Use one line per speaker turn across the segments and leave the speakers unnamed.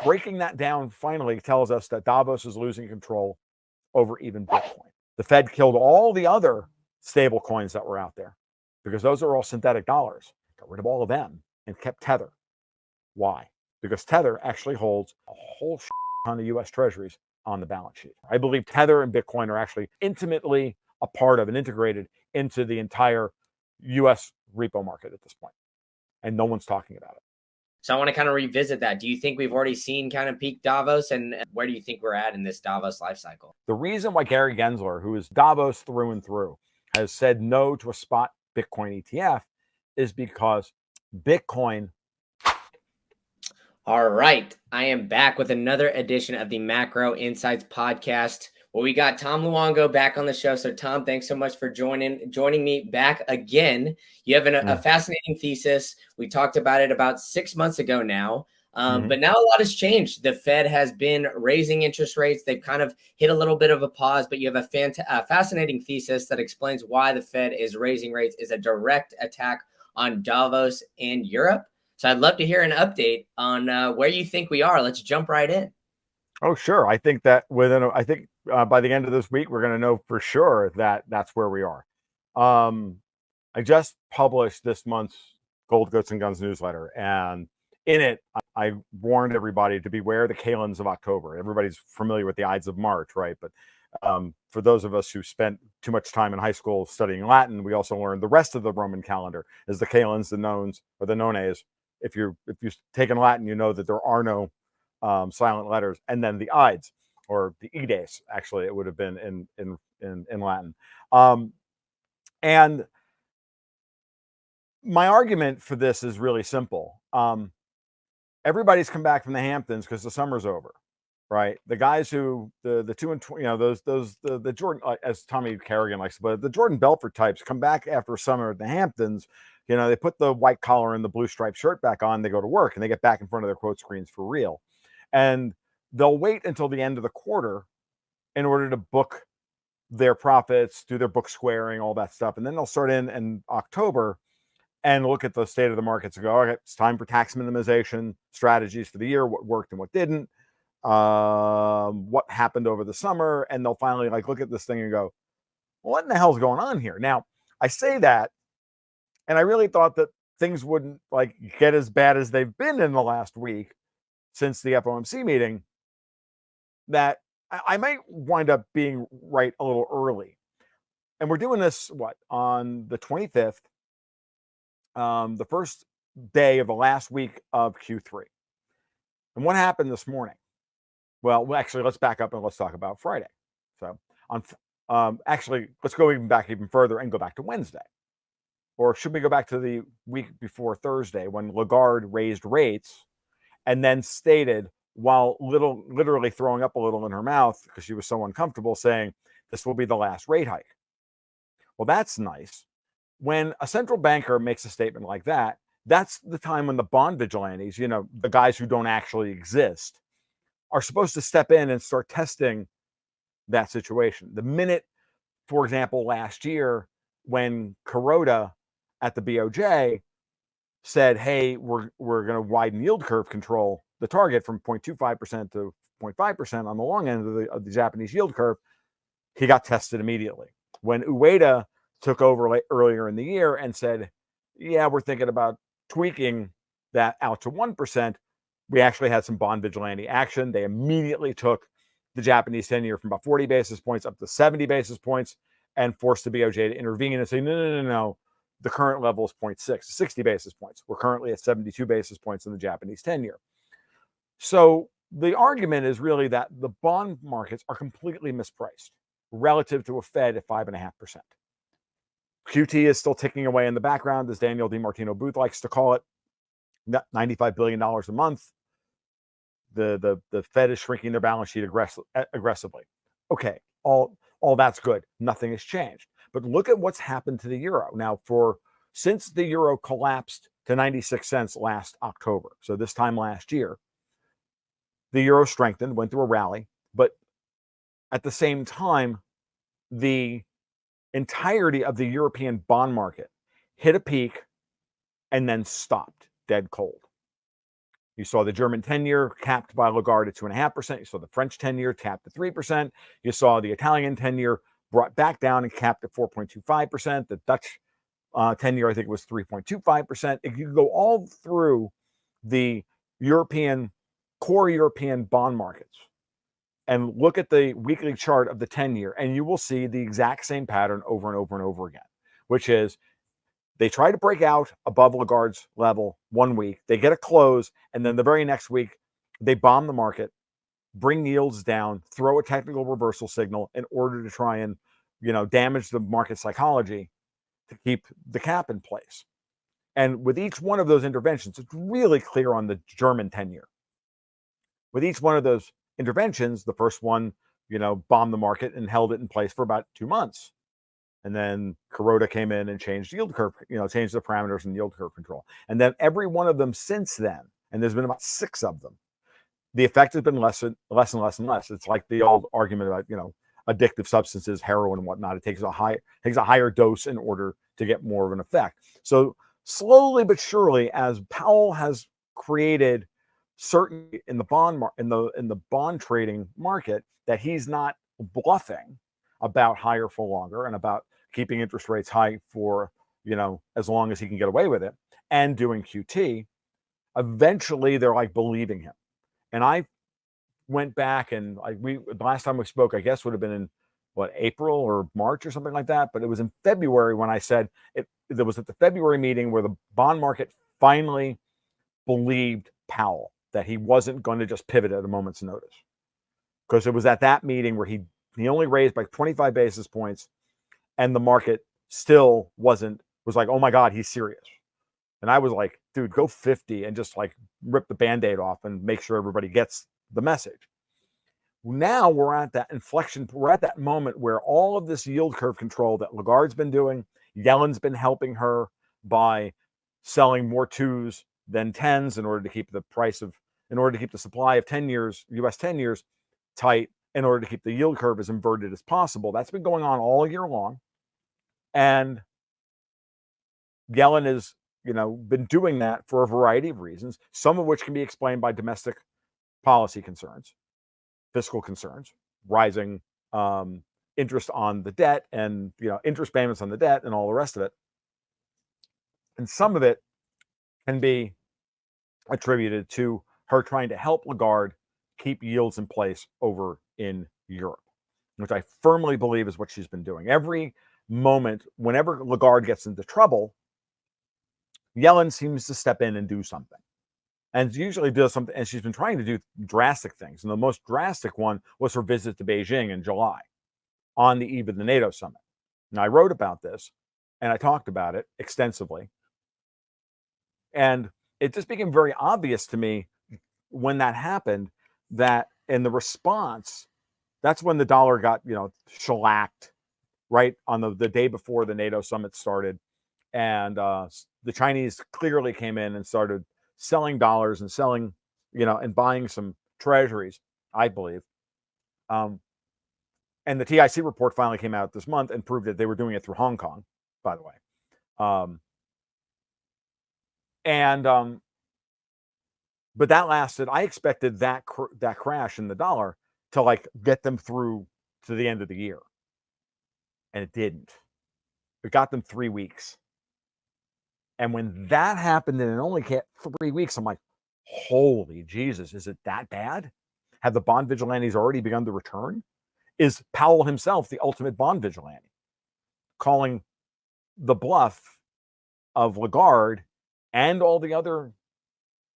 breaking that down finally tells us that Davos is losing control over even Bitcoin. The Fed killed all the other stable coins that were out there because those are all synthetic dollars. Got rid of all of them and kept Tether. Why? Because Tether actually holds a whole ton of US treasuries on the balance sheet. I believe Tether and Bitcoin are actually intimately a part of and integrated into the entire US repo market at this point. And no one's talking about it.
So I want to kind of revisit that. Do you think we've already seen kind of peak Davos, and where do you think we're at in this Davos life cycle?
The reason why Gary Gensler, who is Davos through and through, has said no to a spot Bitcoin ETF is because Bitcoin.
All right. I am back with another edition of the Macro Insights podcast. Well, we got Tom Loungo back on the show. So, Tom, thanks so much for joining me back again. You have a fascinating thesis. We talked about it about 6 months ago now. But now a lot has changed. The Fed has been raising interest rates. They've kind of hit a little bit of a pause, but you have a fascinating thesis that explains why the Fed is raising rates is a direct attack on Davos and Europe. So I'd love to hear an update on where you think we are. Let's jump right in.
Oh, sure. I think that by the end of this week, we're going to know for sure that that's where we are. I just published this month's Gold, Goats, and Guns newsletter, and in it, I warned everybody to beware the Kalends of October. Everybody's familiar with the Ides of March, right? But for those of us who spent too much time in high school studying Latin, we also learned the rest of the Roman calendar is the Kalends, the Nones, or the Nones. If you've taken Latin, you know that there are no silent letters, and then the Ides or the Ides. Actually, it would have been in Latin. And my argument for this is really simple. Everybody's come back from the Hamptons because the summer's over, right? The guys who the 2 and 20, the Jordan, as Tommy Kerrigan likes to put it, the Jordan Belfort types come back after summer at the Hamptons. They put the white collar and the blue striped shirt back on, they go to work, and they get back in front of their quote screens for real. And they'll wait until the end of the quarter in order to book their profits, do their book squaring, all that stuff. And then they'll start in October and look at the state of the markets and go, okay, it's time for tax minimization strategies for the year, what worked and what didn't, what happened over the summer. And they'll finally look at this thing and go, well, what in the hell's going on here? Now, I say that, and I really thought that things wouldn't get as bad as they've been in the last week since the FOMC meeting, that I might wind up being right a little early. And we're doing this, on the 25th, the first day of the last week of Q3. And what happened this morning? Well, actually, let's back up and let's talk about Friday. So actually, let's go even further and go back to Wednesday. Or should we go back to the week before Thursday when Lagarde raised rates and then stated, while literally throwing up a little in her mouth because she was so uncomfortable, saying this will be the last rate hike? Well, that's nice. When a central banker makes a statement like that, that's the time when the bond vigilantes, the guys who don't actually exist, are supposed to step in and start testing that situation. The minute, for example, last year when Kuroda at the BOJ said, hey, we're going to widen yield curve control, the target from 0.25% to 0.5% on the long end of the Japanese yield curve, he got tested immediately. When Ueda took over earlier in the year and said, yeah, we're thinking about tweaking that out to 1%, we actually had some bond vigilante action. They immediately took the Japanese 10-year from about 40 basis points up to 70 basis points and forced the BOJ to intervene and say, no. The current level is 0.6, 60 basis points. We're currently at 72 basis points in the Japanese 10-year. So the argument is really that the bond markets are completely mispriced relative to a Fed at 5.5%. QT is still ticking away in the background, as Daniel DiMartino Booth likes to call it, $95 billion a month. The Fed is shrinking their balance sheet aggressively. Okay, all that's good. Nothing has changed. But look at what's happened to the euro. Now, since the euro collapsed to 96 cents last October, so this time last year, the euro strengthened, went through a rally, but at the same time, the entirety of the European bond market hit a peak and then stopped dead cold. You saw the German 10-year capped by Lagarde at 2.5%. You saw the French 10-year capped at 3%. You saw the Italian 10-year brought back down and capped at 4.25%. The Dutch 10-year, I think it was 3.25%. If you go all through the core European bond markets and look at the weekly chart of the 10-year, and you will see the exact same pattern over and over and over again, which is they try to break out above Lagarde's level 1 week, they get a close, and then the very next week, they bomb the market, bring yields down, throw a technical reversal signal in order to try and, damage the market psychology to keep the cap in place. And with each one of those interventions, it's really clear on the German 10-year. With each one of those interventions, the first one, bombed the market and held it in place for about 2 months. And then Kuroda came in and changed yield curve, changed the parameters in yield curve control. And then every one of them since then, and there's been about 6 of them, the effect has been less and less and less. It's like the old argument about, addictive substances, heroin and whatnot. It takes a higher dose in order to get more of an effect. So slowly but surely, as Powell has created certainty in the bond trading market that he's not bluffing about higher for longer and about keeping interest rates high for as long as he can get away with it and doing QT, eventually they're like believing him. And I went back and the last time we spoke, I guess would have been in April or March or something like that, but it was in February when I said there was at the February meeting where the bond market finally believed Powell that he wasn't going to just pivot at a moment's notice, because it was at that meeting where he only raised by 25 basis points, and the market still was like, oh my God, he's serious. And I was like, dude, go 50 and just rip the Band-Aid off and make sure everybody gets the message. Now we're at that inflection. We're at that moment where all of this yield curve control that Lagarde's been doing, Yellen's been helping her by selling more 2s than 10s in order to keep the supply of 10 years, US 10 years tight, in order to keep the yield curve as inverted as possible. That's been going on all year long. And Yellen has, been doing that for a variety of reasons, some of which can be explained by domestic policy concerns, fiscal concerns, rising interest on the debt and, interest payments on the debt and all the rest of it. And some of it can be attributed to her trying to help Lagarde keep yields in place over in Europe, which I firmly believe is what she's been doing. Every moment, whenever Lagarde gets into trouble, Yellen seems to step in and do something. And usually does something, and she's been trying to do drastic things. And the most drastic one was her visit to Beijing in July on the eve of the NATO summit. Now, I wrote about this and I talked about it extensively. And it just became very obvious to me when that happened that in the response, that's when the dollar got, shellacked right on the day before the NATO summit started. And the Chinese clearly came in and started selling dollars and selling, and buying some treasuries, I believe. And the TIC report finally came out this month and proved that they were doing it through Hong Kong, by the way. But that lasted. I expected that crash in the dollar to get them through to the end of the year, and it didn't. It got them 3 weeks. And when that happened, and it only hit 3 weeks, I'm like, holy Jesus, is it that bad? Have the bond vigilantes already begun to return? Is Powell himself the ultimate bond vigilante, calling the bluff of Lagarde and all the other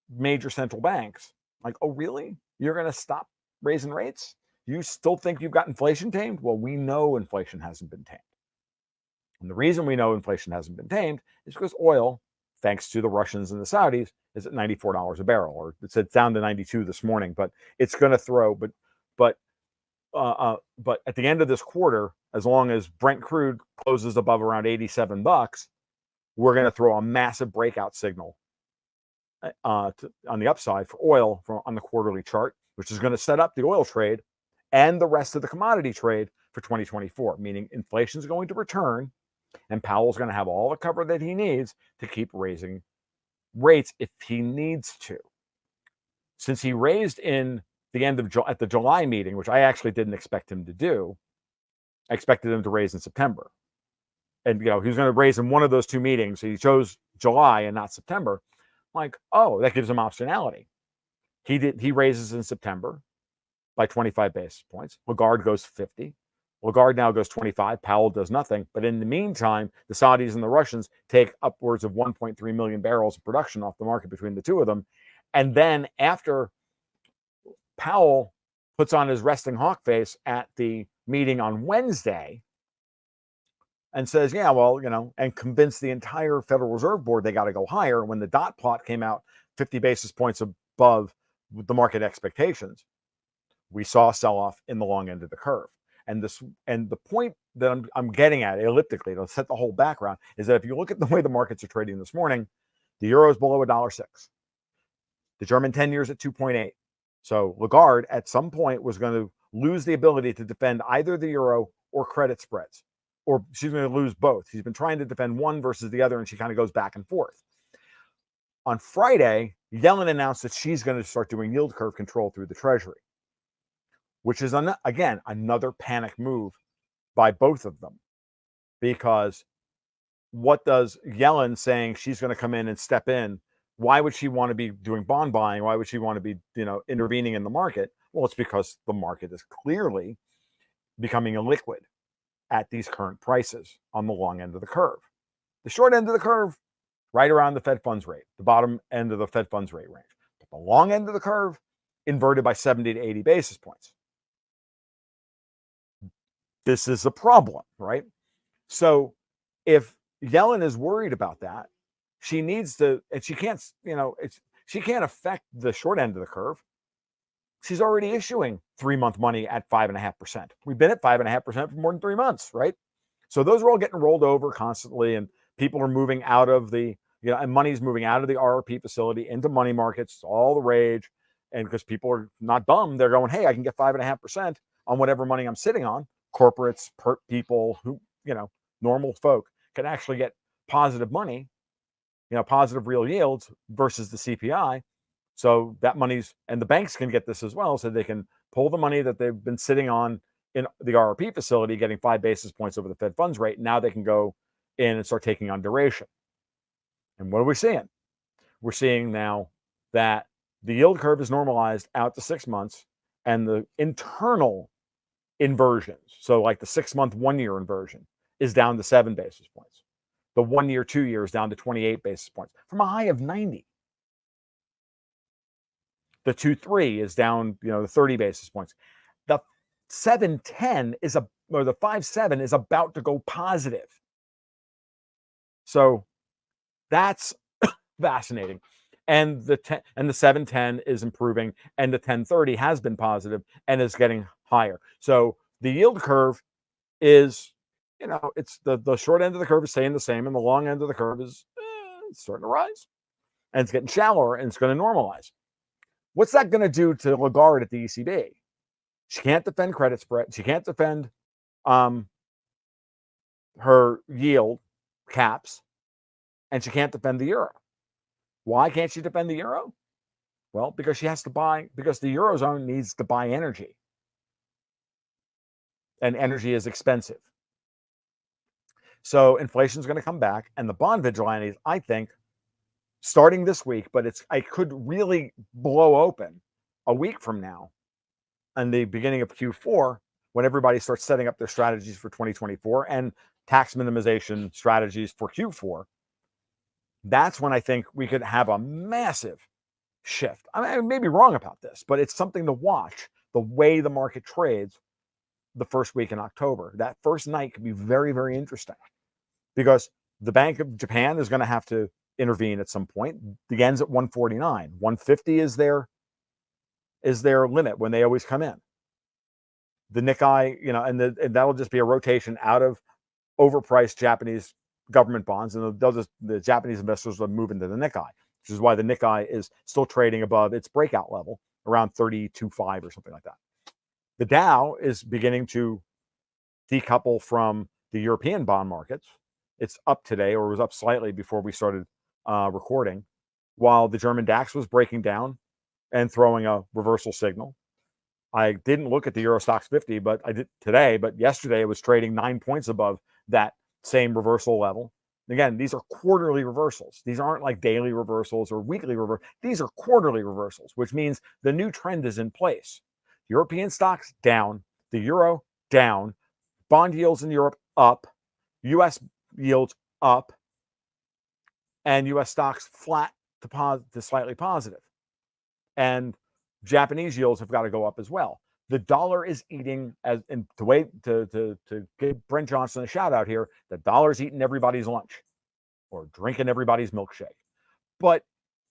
major central banks? Like, oh, really? You're going to stop raising rates? You still think you've got inflation tamed? Well, we know inflation hasn't been tamed. And the reason we know inflation hasn't been tamed is because oil, thanks to the Russians and the Saudis, is at $94 a barrel, or it's down to 92 this morning. But it's going to throw. But at the end of this quarter, as long as Brent crude closes above around $87, we're going to throw a massive breakout signal on the upside for oil on the quarterly chart, which is going to set up the oil trade and the rest of the commodity trade for 2024, meaning inflation is going to return and Powell's going to have all the cover that he needs to keep raising rates if he needs to. since he raised in the end of at the July meeting, which I actually didn't expect him to do, I expected him to raise in September. And he was going to raise in one of those two meetings. So he chose July and not September. I'm like, oh, that gives him optionality. He raises in September by 25 basis points. Lagarde goes 50. Lagarde now goes 25. Powell does nothing. But in the meantime, the Saudis and the Russians take upwards of 1.3 million barrels of production off the market between the two of them. And then after Powell puts on his resting hawk face at the meeting on Wednesday and says, yeah, well, and convince the entire Federal Reserve Board they got to go higher. When the dot plot came out 50 basis points above the market expectations, we saw a sell-off in the long end of the curve. And the point that I'm getting at, elliptically, to set the whole background, is that if you look at the way the markets are trading this morning, the euro is below $1.06. The German 10 years at 2.8. So Lagarde at some point was going to lose the ability to defend either the euro or credit spreads, or she's going to lose both. She's been trying to defend one versus the other, and she kind of goes back and forth. On Friday, Yellen announced that she's going to start doing yield curve control through the Treasury, which is, again, another panic move by both of them. Because what does Yellen saying she's going to come in and step in? Why would she want to be doing bond buying? Why would she want to be, intervening in the market? Well, it's because the market is clearly becoming illiquid at these current prices on the long end of the curve. The short end of the curve, right around the Fed funds rate, the bottom end of the Fed funds rate range. But the long end of the curve, inverted by 70 to 80 basis points. This is a problem, right? So if Yellen is worried about that, she needs to, and she can't, she can't affect the short end of the curve. She's already issuing 3-month money at 5.5%. We've been at 5.5% for more than 3 months, right? So those are all getting rolled over constantly, and people are moving out of the, and money's moving out of the RRP facility into money markets. It's all the rage. And because people are not dumb, they're going, hey, I can get 5.5% on whatever money I'm sitting on. Corporates, people who, normal folk can actually get positive money, positive real yields versus the CPI. So that money's, and the banks can get this as well, so they can pull the money that they've been sitting on in the RRP facility, getting 5 basis points over the Fed funds rate. Now they can go in and start taking on duration. And what are we seeing? We're seeing now that the yield curve is normalized out to 6 months, and the internal inversions, so like the 6-month 1-year inversion, is down to 7 basis points. The 1-year 2-year is down to 28 basis points from a high of 90. The 2-3 is down, the 30 basis points. The 7-10 or the 5-7 is about to go positive. So that's fascinating. And the 7-10 is improving, and the 10-30 has been positive and is getting higher. So the yield curve is, it's the short end of the curve is staying the same, and the long end of the curve is starting to rise, and it's getting shallower, and it's going to normalize. What's that going to do to Lagarde at the ECB? She can't defend credit spread. She can't defend her yield caps, and she can't defend the euro. Why can't she defend the euro? Well, because she has to buy, because the Eurozone needs to buy energy. And energy is expensive. So inflation is going to come back, and the bond vigilantes, I think, starting this week, but I could really blow open a week from now, and the beginning of Q4, when everybody starts setting up their strategies for 2024 and tax minimization strategies for Q4. That's when I think we could have a massive shift. I may be wrong about this, but it's something to watch, the way the market trades the first week in October. That first night could be very, very interesting, because the Bank of Japan is going to have to intervene at some point. The yen's at 149. 150 is their limit when they always come in. The Nikkei, and that'll just be a rotation out of overpriced Japanese government bonds, and the Japanese investors will move into the Nikkei, which is why the Nikkei is still trading above its breakout level, around 32.5 or something like that. The Dow is beginning to decouple from the European bond markets. It's up today, or was up slightly before we started recording, while the German DAX was breaking down and throwing a reversal signal. I didn't look at the Euro Stoxx 50, but I did today. But yesterday it was trading 9 points above that same reversal level. Again, these are quarterly reversals. These aren't like daily reversals or weekly reversals. These are quarterly reversals, which means the new trend is in place. European stocks down, the euro down, bond yields in Europe up, U.S. yields up, and U.S. stocks flat to slightly positive. And Japanese yields have got to go up as well. The dollar is eating, and to give Brent Johnson a shout out here, the dollar's eating everybody's lunch or drinking everybody's milkshake. But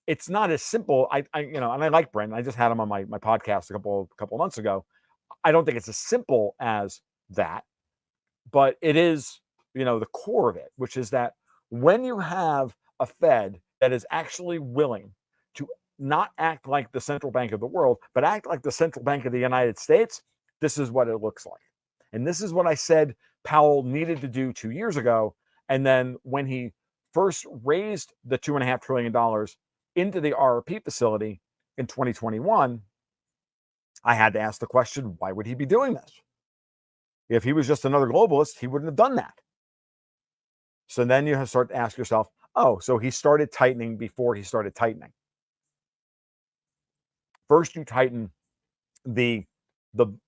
it's not as simple. And I like Brent. I just had him on my podcast a couple of months ago. I don't think it's as simple as that, but it is, the core of it, which is that when you have a Fed that is actually willing to not act like the central bank of the world, but act like the central bank of the United States, this is what it looks like. And this is what I said Powell needed to do 2 years ago. And then when he first raised the $2.5 trillion into the RRP facility in 2021, I had to ask the question, why would he be doing this? If he was just another globalist, he wouldn't have done that. So then you have to start to ask yourself, oh, so he started tightening before he started tightening. First, you tighten the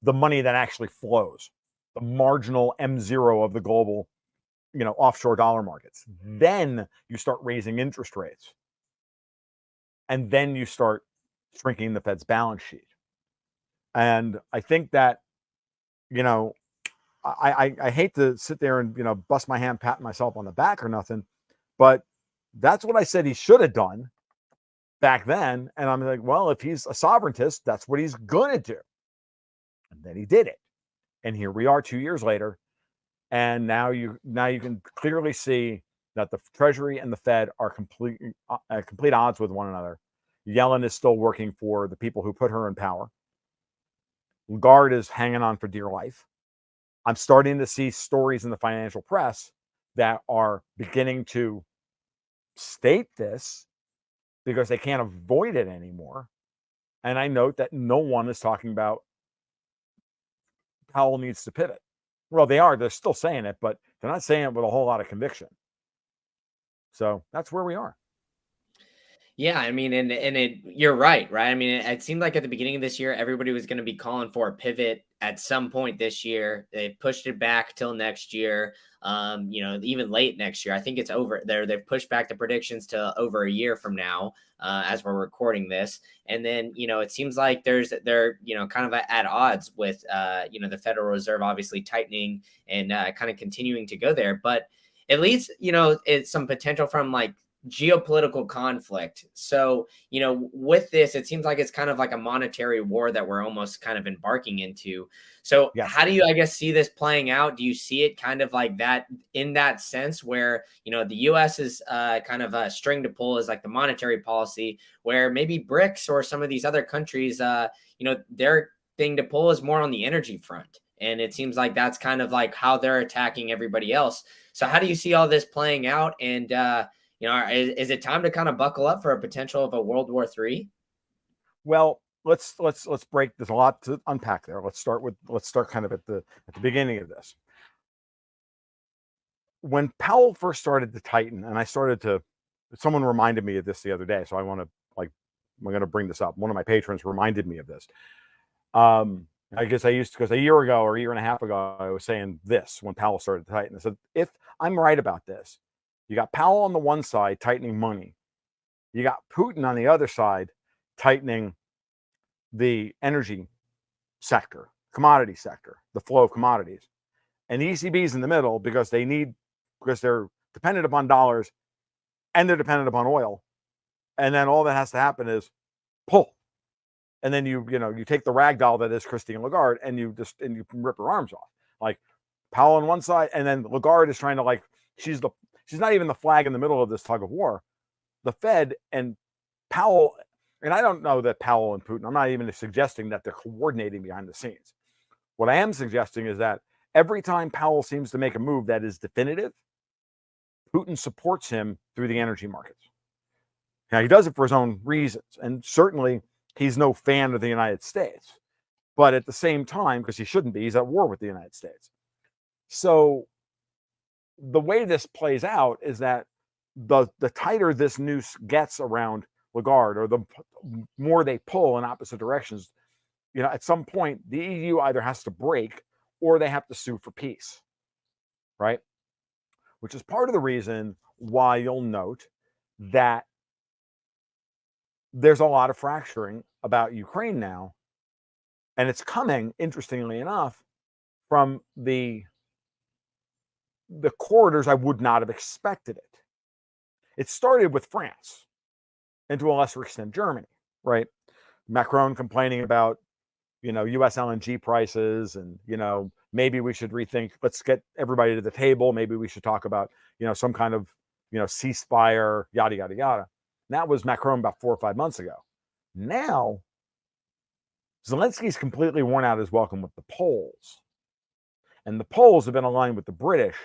money that actually flows, the marginal M0 of the global, offshore dollar markets. Then you start raising interest rates. And then you start shrinking the Fed's balance sheet. And I think that, I hate to sit there and, bust my hand, patting myself on the back or nothing, but that's what I said he should have done back then. And I'm like, well, if he's a sovereigntist, that's what he's going to do. And then he did it. And here we are 2 years later. And now you can clearly see that the Treasury and the Fed are complete odds with one another. Yellen is still working for the people who put her in power. Lagarde is hanging on for dear life. I'm starting to see stories in the financial press that are beginning to state this because they can't avoid it anymore. And I note that no one is talking about Powell needs to pivot. Well, they are. They're still saying it, but they're not saying it with a whole lot of conviction. So that's where we are.
Yeah, I mean, you're right? I mean, it seemed like at the beginning of this year, everybody was going to be calling for a pivot at some point this year. They pushed it back till next year. Even late next year. I think it's over there. They've pushed back the predictions to over a year from now, as we're recording this. And then, it seems like they're kind of at odds with, the Federal Reserve obviously tightening and kind of continuing to go there. But at least, it's some potential from like geopolitical conflict. So, with this, it seems like it's kind of like a monetary war that we're almost kind of embarking into. So
Yes.
How do you, I guess, see this playing out? Do you see it kind of like that in that sense where, the U.S. is kind of a string to pull is like the monetary policy, where maybe BRICS or some of these other countries, their thing to pull is more on the energy front. And it seems like that's kind of like how they're attacking everybody else. So how do you see all this playing out? And, is it time to kind of buckle up for a potential of a World War III?
Well, let's break. There's a lot to unpack there. Let's start kind of at the beginning of this. When Powell first started to tighten, and someone reminded me of this the other day, so I'm going to bring this up. One of my patrons reminded me of this. I guess because a year ago or a year and a half ago, I was saying this when Powell started to tighten. I said, if I'm right about this, you got Powell on the one side tightening money. You got Putin on the other side tightening the energy sector, commodity sector, the flow of commodities. And the ECB's in the middle because they're dependent upon dollars and they're dependent upon oil. And then all that has to happen is pull. And then you take the rag doll that is Christine Lagarde and you rip her arms off. Like Powell on one side, and then Lagarde is trying to she's not even the flag in the middle of this tug of war. The Fed and Powell, and I don't know that Powell and Putin, I'm not even suggesting that they're coordinating behind the scenes. What I am suggesting is that every time Powell seems to make a move that is definitive, Putin supports him through the energy markets. Now, he does it for his own reasons. And certainly he's no fan of the United States. But at the same time, because he shouldn't be, he's at war with the United States. So the way this plays out is that the tighter this noose gets around Lagarde, or the more they pull in opposite directions, at some point the EU either has to break or they have to sue for peace, right? Which is part of the reason why you'll note that there's a lot of fracturing about Ukraine now. And it's coming, interestingly enough, from the corridors I would not have expected it. It started with France, and to a lesser extent, Germany, right? Macron complaining about, U.S. LNG prices, and, maybe we should rethink, let's get everybody to the table. Maybe we should talk about, some kind of, ceasefire, yada, yada, yada. And that was Macron about 4 or 5 months ago. Now, Zelensky's completely worn out his welcome with the Poles. And the Poles have been aligned with the British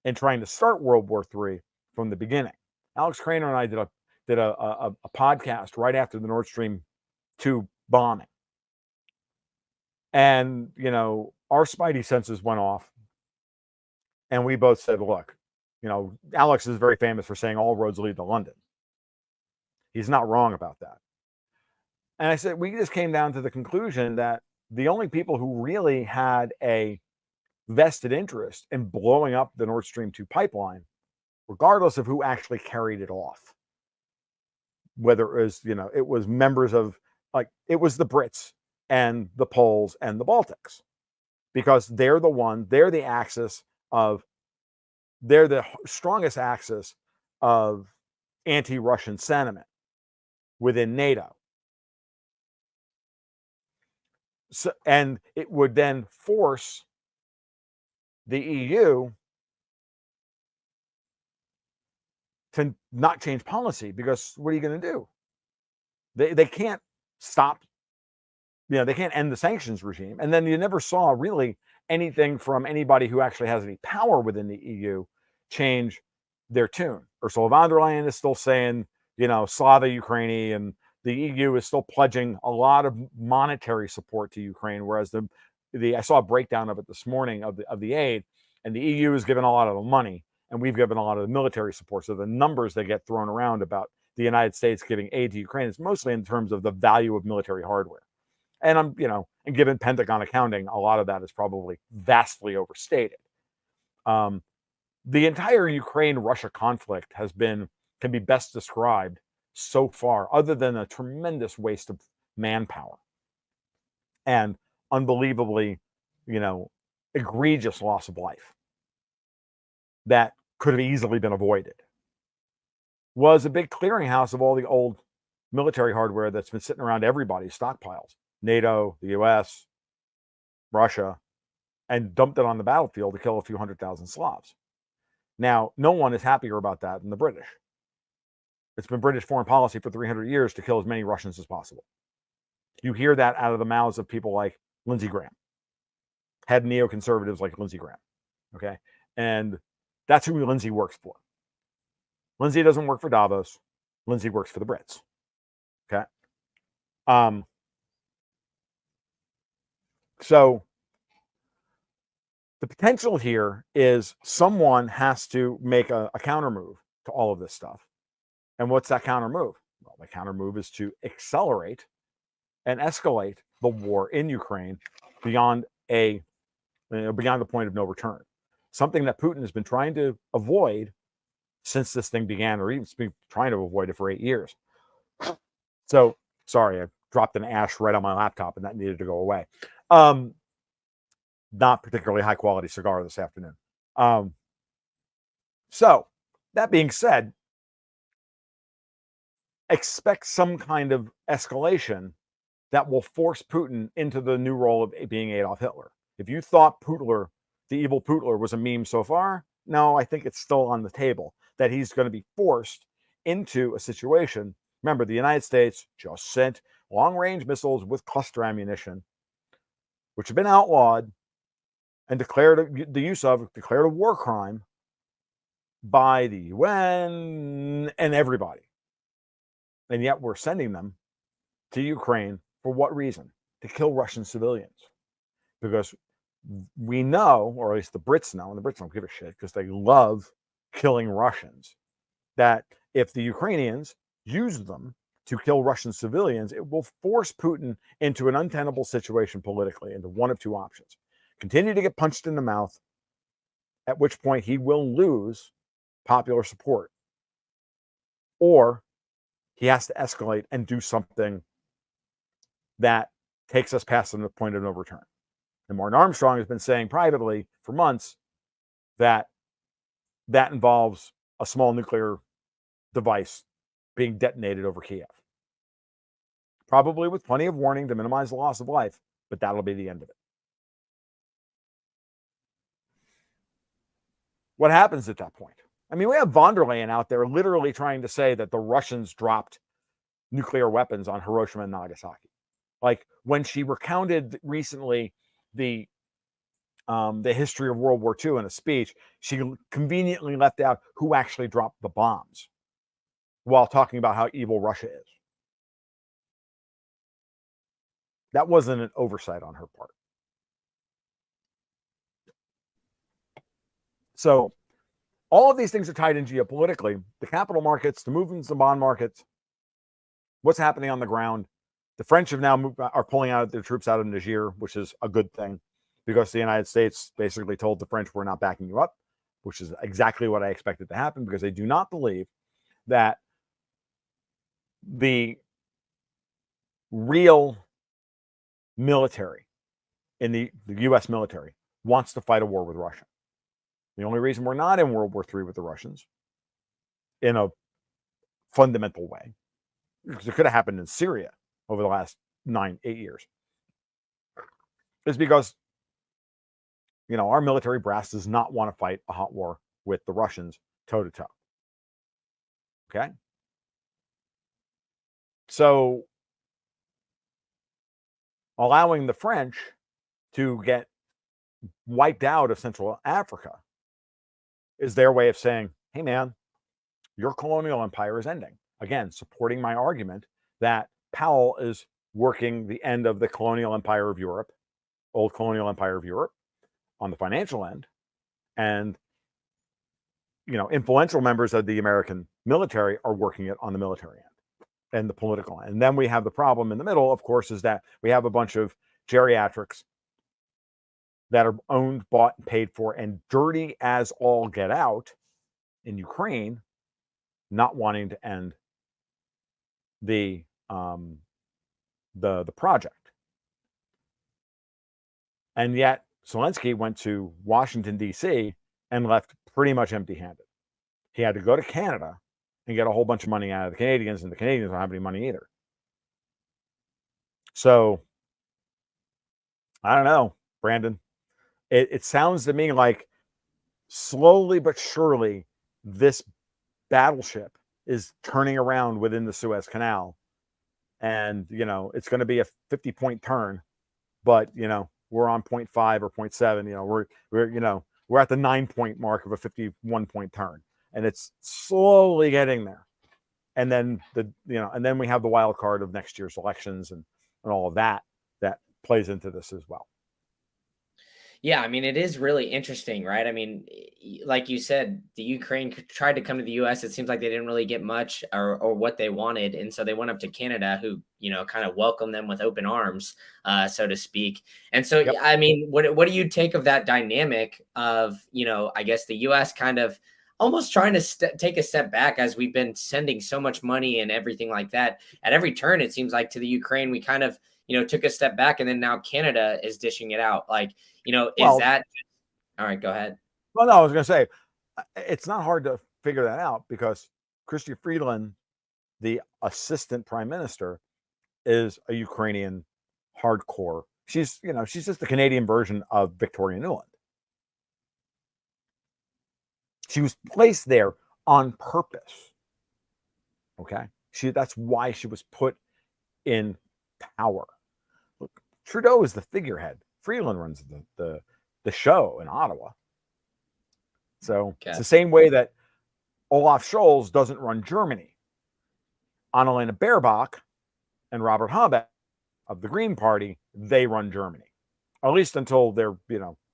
in trying to start World War III from the beginning. Alex Craner and I did a podcast right after the Nord Stream 2 bombing. And, our spidey senses went off. And we both said, look, Alex is very famous for saying all roads lead to London. He's not wrong about that. And I said, we just came down to the conclusion that the only people who really had a vested interest in blowing up the Nord Stream 2 pipeline, regardless of who actually carried it off, whether it was, it was members of, it was the Brits and the Poles and the Baltics, because they're the strongest axis of anti-Russian sentiment within NATO. So, and it would then force the EU to not change policy, because what are you going to do? They can't stop, they can't end the sanctions regime. And then you never saw really anything from anybody who actually has any power within the EU change their tune. Ursula von der Leyen is still saying, Slava Ukraini, and the EU is still pledging a lot of monetary support to Ukraine, whereas I saw a breakdown of it this morning of the aid, and the EU has given a lot of the money, and we've given a lot of the military support. So the numbers that get thrown around about the United States giving aid to Ukraine is mostly in terms of the value of military hardware. And and given Pentagon accounting, a lot of that is probably vastly overstated. The entire Ukraine-Russia conflict can be best described so far, other than a tremendous waste of manpower and unbelievably, egregious loss of life that could have easily been avoided, was a big clearinghouse of all the old military hardware that's been sitting around everybody's stockpiles, NATO, the US, Russia, and dumped it on the battlefield to kill a few 100,000 Slavs. Now, no one is happier about that than the British. It's been British foreign policy for 300 years to kill as many Russians as possible. You hear that out of the mouths of people like Lindsey Graham, head neoconservatives like Lindsey Graham. Okay. And that's who Lindsey works for. Lindsey doesn't work for Davos. Lindsey works for the Brits. Okay. So the potential here is someone has to make a counter move to all of this stuff. And what's that counter move? Well, the counter move is to accelerate and escalate the war in Ukraine beyond the point of no return. Something that Putin has been trying to avoid since this thing began, or even been trying to avoid it for 8 years. So, sorry, I dropped an ash right on my laptop, and that needed to go away. Not particularly high quality cigar this afternoon. So, that being said, expect some kind of escalation that will force Putin into the new role of being Adolf Hitler. If you thought Putler, the evil Putler, was a meme so far, no, I think it's still on the table that he's going to be forced into a situation. Remember, the United States just sent long-range missiles with cluster ammunition, which have been outlawed and declared a war crime by the UN and everybody. And yet we're sending them to Ukraine for what reason? To kill Russian civilians. Because we know, or at least the Brits know, and the Brits don't give a shit because they love killing Russians, that if the Ukrainians use them to kill Russian civilians, it will force Putin into an untenable situation politically, into one of two options. Continue to get punched in the mouth, at which point he will lose popular support. Or he has to escalate and do something that takes us past the point of no return. And Martin Armstrong has been saying privately for months that that involves a small nuclear device being detonated over Kiev. Probably with plenty of warning to minimize the loss of life, but that'll be the end of it. What happens at that point? I mean, we have von der Leyen out there literally trying to say that the Russians dropped nuclear weapons on Hiroshima and Nagasaki. Like when she recounted recently the history of World War II in a speech, she conveniently left out who actually dropped the bombs while talking about how evil Russia is. That wasn't an oversight on her part. So all of these things are tied in geopolitically. The capital markets, the movements in the bond markets, what's happening on the ground. The French have now are pulling out their troops out of Niger, which is a good thing because the United States basically told the French, we're not backing you up, which is exactly what I expected to happen because they do not believe that the real military in the U.S. military wants to fight a war with Russia. The only reason we're not in World War III with the Russians in a fundamental way, because it could have happened in Syria over the last 8 years, is because, our military brass does not want to fight a hot war with the Russians toe to toe. Okay? So allowing the French to get wiped out of Central Africa is their way of saying, hey, man, your colonial empire is ending. Again, supporting my argument that Powell is working the end of the colonial empire of Europe, old colonial empire of Europe, on the financial end. And, influential members of the American military are working it on the military end and the political end. And then we have the problem in the middle, of course, is that we have a bunch of geriatrics that are owned, bought, and paid for, and dirty as all get out in Ukraine, not wanting to end the project. And yet Zelensky went to Washington, D.C. and left pretty much empty-handed. He had to go to Canada and get a whole bunch of money out of the Canadians, and the Canadians don't have any money either. So, I don't know, Brandon. It sounds to me like slowly but surely this battleship is turning around within the Suez Canal. And, it's going to be a 50-point turn, but, we're on 0.5 or 0.7. We're at the 9-point mark of a 51-point turn, and it's slowly getting there. And then and then we have the wild card of next year's elections and all of that plays into this as well.
Yeah, I mean, it is really interesting, right? I mean, like you said, the Ukraine tried to come to the U.S. It seems like they didn't really get much or what they wanted. And so they went up to Canada, who, kind of welcomed them with open arms, so to speak. And so, yep. I mean, what do you take of that dynamic of, I guess the U.S. kind of almost trying to take a step back as we've been sending so much money and everything like that. At every turn, it seems like to the Ukraine, we kind of, took a step back, and then now Canada is dishing it out. Like, is that all right? Go ahead.
Well, no, I was going to say, it's not hard to figure that out because Chrystia Freeland, the assistant prime minister, is a Ukrainian hardcore. She's just the Canadian version of Victoria Nuland. She was placed there on purpose. Okay. That's why she was put in power. Look, Trudeau is the figurehead. Freeland runs the show in Ottawa. So It's the same way that Olaf Scholz doesn't run Germany. Annalena Baerbock and Robert Habeck of the Green Party, they run Germany, at least until they're,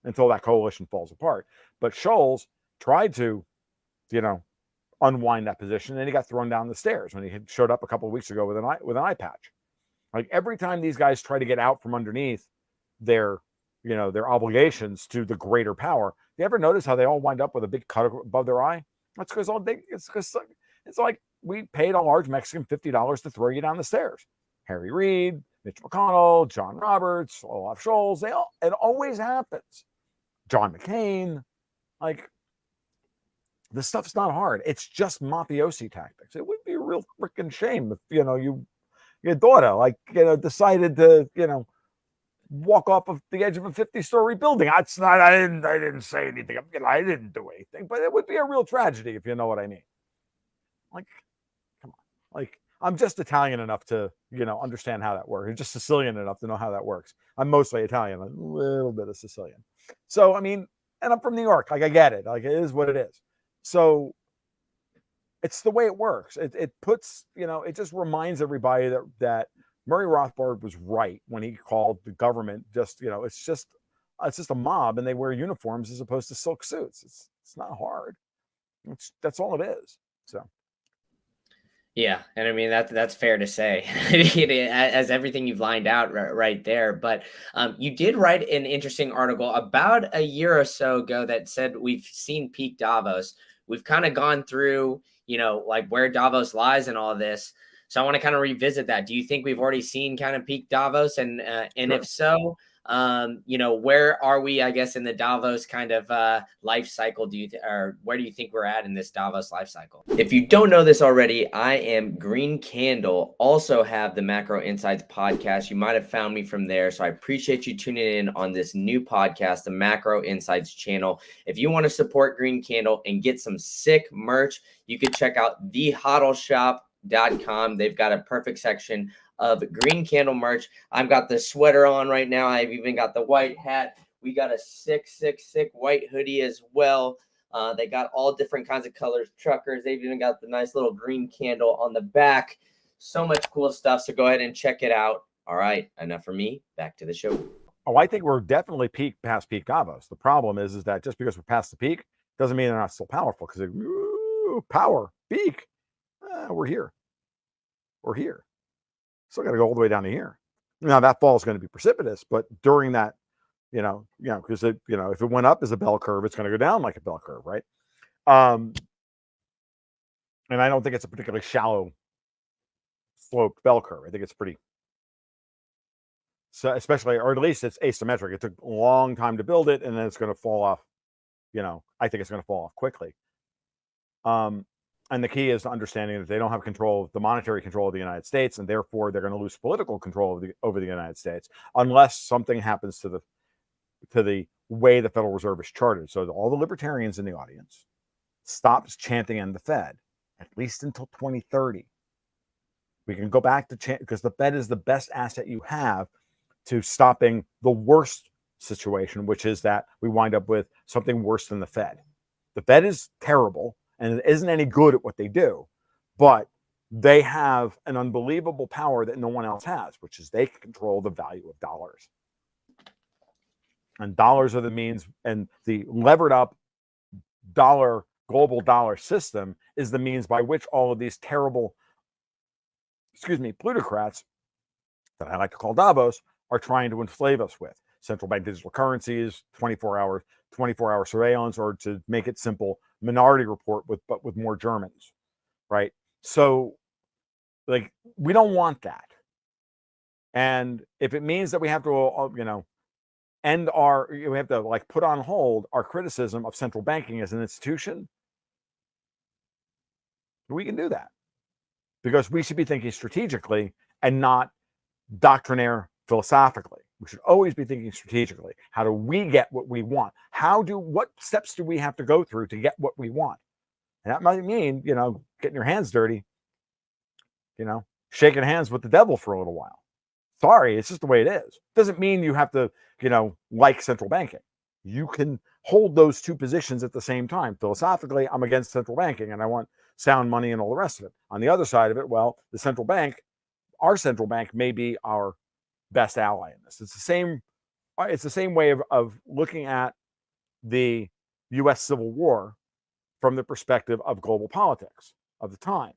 until that coalition falls apart. But Scholz tried to, unwind that position, and he got thrown down the stairs when he had showed up a couple of weeks ago with an eye patch. Like every time these guys try to get out from underneath their, their obligations to the greater power, you ever notice how they all wind up with a big cut above their eye? That's because it's like we paid a large Mexican $50 to throw you down the stairs. Harry Reid, Mitch McConnell, John Roberts, Olaf Scholz, it always happens. John McCain, like, this stuff's not hard. It's just mafiosi tactics. It would be a real freaking shame if, your daughter, decided to, walk off of the edge of a 50-story building. I didn't say anything. I didn't do anything, but it would be a real tragedy if you know what I mean. Like, come on. Like, I'm just Italian enough to, understand how that works. I'm just Sicilian enough to know how that works. I'm mostly Italian, a little bit of Sicilian. So, I mean, and I'm from New York. Like, I get it. Like, it is what it is. So it's the way it works. It puts, it just reminds everybody that Murray Rothbard was right when he called the government just, it's just a mob, and they wear uniforms as opposed to silk suits. It's not hard. That's all it is. So.
Yeah, and I mean that's fair to say, as everything you've lined out right there. But you did write an interesting article about a year or so ago that said we've seen peak Davos. We've kind of gone through, like where Davos lies and all this. So I want to kind of revisit that. Do you think we've already seen kind of peak Davos, and
Sure.
if so, where are we, I guess, in the Davos kind of life cycle? Or where do you think we're at in this Davos life cycle? If you don't know this already, I am Green Candle, also have the Macro Insights podcast. You might have found me from there. So I appreciate you tuning in on this new podcast, the Macro Insights channel. If you want to support Green Candle and get some sick merch, you could check out thehodlshop.com. They've got a perfect section of Green Candle merch. I've got the sweater on right now. I've even got the white hat. We got a sick white hoodie as well. They got all different kinds of colors, truckers. They've even got the nice little green candle on the back. So much cool stuff. So go ahead and check it out. All right, enough for me. Back to the show.
Oh, I think we're definitely past peak Davos. The problem is that just because we're past the peak doesn't mean they're not still powerful, because power, peak. We're here. Still got to go all the way down to here. Now that fall is going to be precipitous, but during that, because if it went up as a bell curve, it's going to go down like a bell curve, right? And I don't think it's a particularly shallow sloped bell curve. I think it's pretty, so especially, or at least it's asymmetric. It took a long time to build it, and then it's going to fall off. I think it's going to fall off quickly. And the key is understanding that they don't have the monetary control of the United States, and therefore they're going to lose political control over the United States unless something happens to the way the Federal Reserve is chartered. So all the libertarians in the audience stops chanting "end the Fed," at least until 2030. We can go back to chant, because the Fed is the best asset you have to stopping the worst situation, which is that we wind up with something worse than the Fed. The Fed is terrible and it isn't any good at what they do, but they have an unbelievable power that no one else has, which is they can control the value of dollars. And dollars are the means, and the levered up global dollar system is the means by which all of these terrible, plutocrats that I like to call Davos are trying to enslave us with. Central bank digital currencies, 24-hour surveillance, or to make it simple, Minority Report but with more Germans, right? So, like, we don't want that. And if it means that we have to, we have to put on hold our criticism of central banking as an institution, we can do that, because we should be thinking strategically and not doctrinaire philosophically. We should always be thinking strategically. How do we get what we want? What steps do we have to go through to get what we want? And that might mean, getting your hands dirty, shaking hands with the devil for a little while. Sorry, it's just the way it is. Doesn't mean you have to, like central banking. You can hold those two positions at the same time. Philosophically, I'm against central banking and I want sound money and all the rest of it. On the other side of it, well, the central bank our central bank may be our best ally in this. It's the same way of looking at the U.S. Civil War from the perspective of global politics of the time.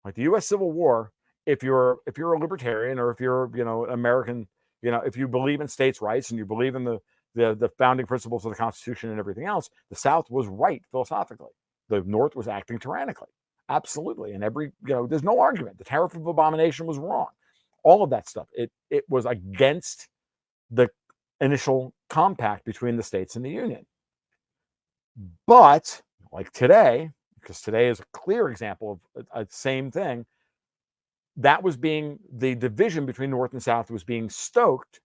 Like the U.S. Civil War, if you're a libertarian, or if you're American, if you believe in states' rights and you believe in the founding principles of the Constitution and everything else, the South was right philosophically. The North was acting tyrannically, absolutely. And there's no argument. The Tariff of Abomination was wrong. All of that stuff. It was against the initial compact between the states and the Union. But like today, because today is a clear example of a same thing, the division between North and South was being stoked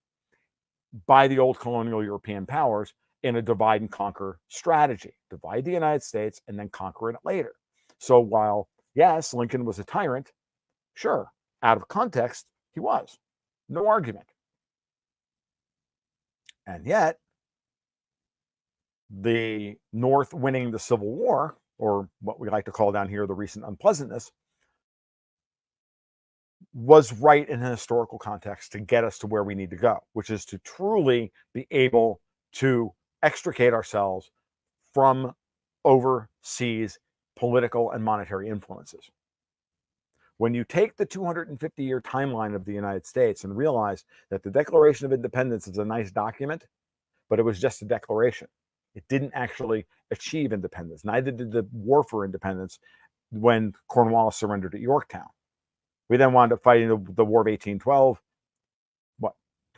by the old colonial European powers in a divide and conquer strategy. Divide the United States and then conquer it later. So while, yes, Lincoln was a tyrant, sure, out of context, he was. No argument. And yet, the North winning the Civil War, or what we like to call down here the recent unpleasantness, was right in a historical context to get us to where we need to go, which is to truly be able to extricate ourselves from overseas political and monetary influences. When you take the 250-year timeline of the United States and realize that the Declaration of Independence is a nice document, but it was just a declaration. It didn't actually achieve independence. Neither did the War for Independence when Cornwallis surrendered at Yorktown. We then wound up fighting the War of 1812,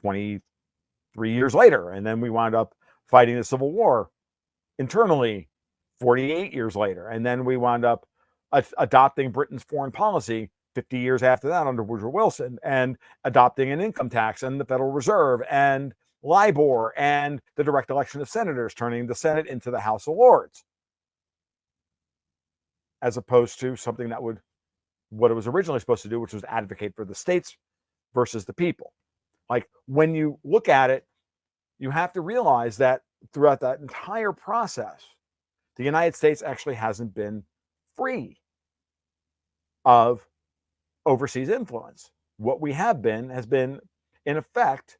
23 years later. And then we wound up fighting the Civil War internally 48 years later. And then we wound up adopting Britain's foreign policy 50 years after that under Woodrow Wilson, and adopting an income tax and the Federal Reserve and LIBOR and the direct election of senators, turning the Senate into the House of Lords, as opposed to something that would, what it was originally supposed to do, which was advocate for the states versus the people. Like, when you look at it, you have to realize that throughout that entire process, the United States actually hasn't been free of overseas influence. What we have been has been, in effect,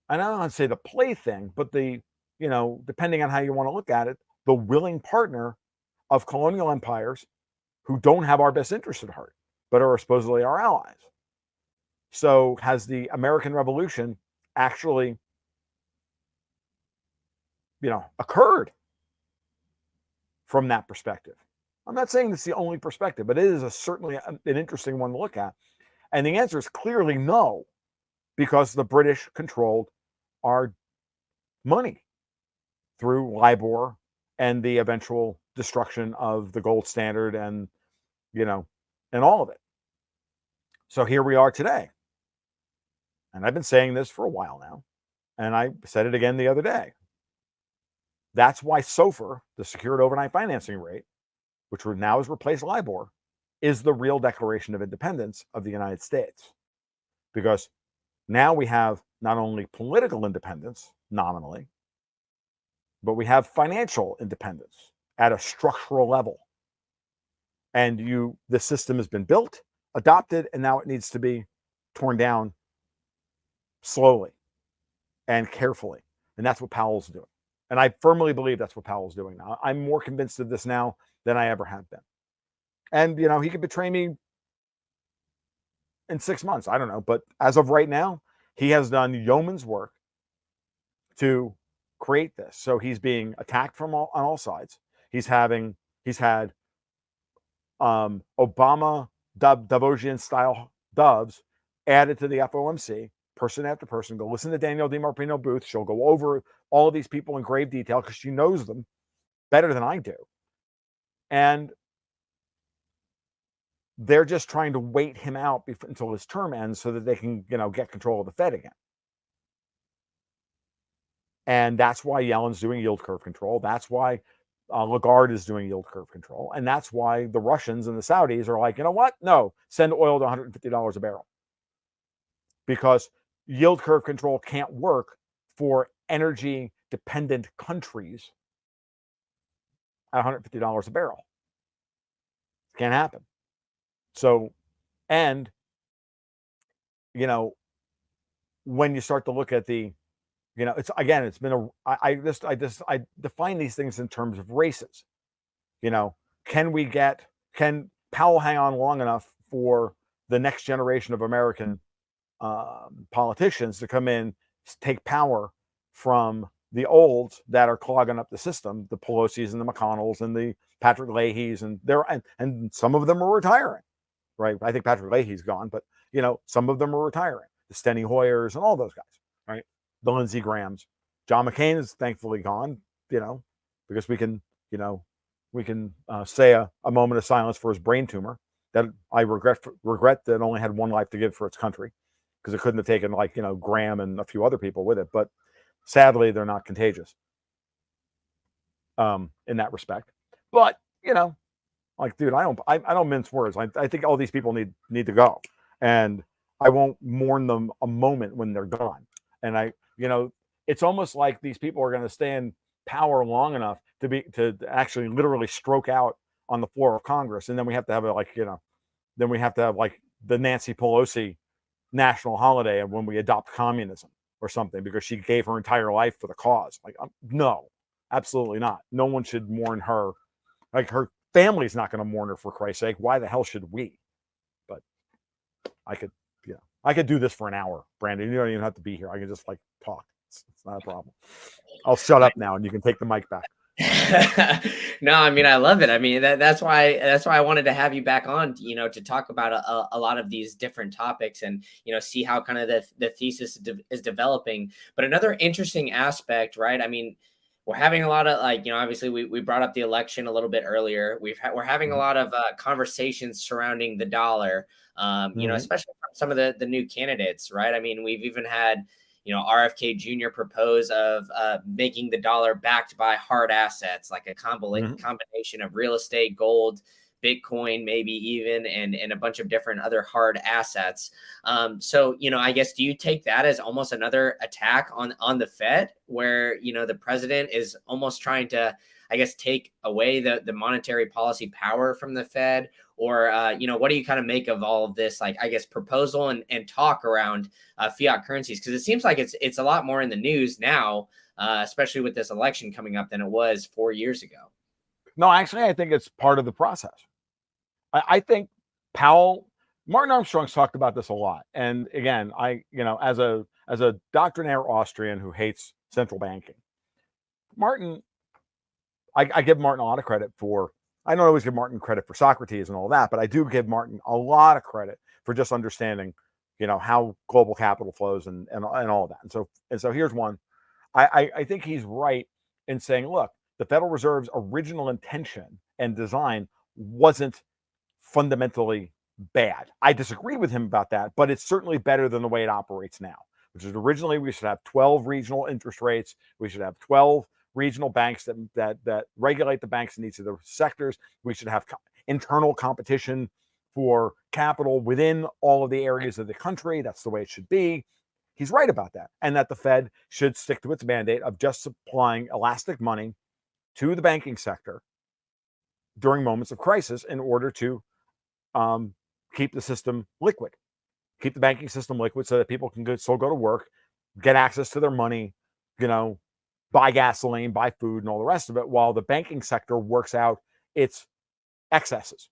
and I don't want to say the plaything, but depending on how you want to look at it, the willing partner of colonial empires who don't have our best interest at heart, but are supposedly our allies. So has the American Revolution actually, occurred from that perspective? I'm not saying it's the only perspective, but it is certainly an interesting one to look at. And the answer is clearly no, because the British controlled our money through LIBOR and the eventual destruction of the gold standard and all of it. So here we are today. And I've been saying this for a while now, and I said it again the other day. That's why SOFR, the secured overnight financing rate, which now has replaced LIBOR, is the real Declaration of Independence of the United States. Because now we have not only political independence, nominally, but we have financial independence at a structural level. And the system has been built, adopted, and now it needs to be torn down slowly and carefully. And that's what Powell's doing. And I firmly believe that's what Powell's doing now. I'm more convinced of this now than I ever have been. And, he could betray me in 6 months. I don't know. But as of right now, he has done yeoman's work to create this. So he's being attacked on all sides. He's had Obama Davosian style doves added to the FOMC, person after person. Go listen to Danielle DiMartino Booth. She'll go over all of these people in grave detail because she knows them better than I do. And they're just trying to wait him out until his term ends so that they can, get control of the Fed again. And that's why Yellen's doing yield curve control. That's why Lagarde is doing yield curve control. And that's why the Russians and the Saudis are like, you know what? No, send oil to $150 a barrel. Because yield curve control can't work for energy dependent countries at $150 a barrel. Can't happen. So, and you know, when you start to look at the, it's been I define these things in terms of races. You know, can Powell hang on long enough for the next generation of American politicians to come in, take power from the olds that are clogging up the system, the Pelosi's and the McConnells and the Patrick Leahy's, and some of them are retiring, right? I think Patrick Leahy's gone, but some of them are retiring. The Steny Hoyers and all those guys, right? The Lindsey Grahams. John McCain is thankfully gone, because we can say a moment of silence for his brain tumor that I regret that it only had one life to give for its country, because it couldn't have taken Graham and a few other people with it. But sadly, they're not contagious in that respect. But dude, I don't mince words. I think all these people need to go, and I won't mourn them a moment when they're gone. And it's almost like these people are going to stay in power long enough to actually literally stroke out on the floor of Congress, and then we have to have the Nancy Pelosi national holiday when we adopt communism or something, because she gave her entire life for the cause. No, absolutely not. No one should mourn her. Her family's not going to mourn her, for Christ's sake. Why the hell should we? But I could do this for an hour, Brandon. You don't even have to be here. I can just talk. It's not a problem. I'll shut up now and you can take the mic back.
No, I mean, I love it. I mean, that's why I wanted to have you back on, to talk about a lot of these different topics and, see how kind of the thesis is developing. But another interesting aspect, right? I mean, we're having a lot of obviously we brought up the election a little bit earlier. We're having a lot of conversations surrounding the dollar, especially from some of the new candidates, right? I mean, we've even had RFK Jr. propose of making the dollar backed by hard assets, like a combination of real estate, gold, Bitcoin, maybe even, and a bunch of different other hard assets. So, I guess, do you take that as almost another attack on the Fed, where, the president is almost trying to, I guess, take away the monetary policy power from the Fed? Or, what do you kind of make of all of this, proposal and talk around fiat currencies? Because it seems like it's a lot more in the news now, especially with this election coming up, than it was 4 years ago.
No, actually, I think it's part of the process. I think Martin Armstrong's talked about this a lot. And again, as a doctrinaire Austrian who hates central banking, I give Martin a lot of credit for. I don't always give Martin credit for Socrates and all that, but I do give Martin a lot of credit for just understanding, how global capital flows and all of that. And so here's one. I think he's right in saying, look, the Federal Reserve's original intention and design wasn't fundamentally bad. I disagree with him about that, but it's certainly better than the way it operates now, which is originally we should have 12 regional interest rates. We should have 12 regional banks that regulate the banks in each of the sectors. We should have internal competition for capital within all of the areas of the country. That's the way it should be. He's right about that. And that the Fed should stick to its mandate of just supplying elastic money to the banking sector during moments of crisis in order to keep the system liquid, keep the banking system liquid so that people can still go to work, get access to their money, buy gasoline, buy food, and all the rest of it, while the banking sector works out its excesses.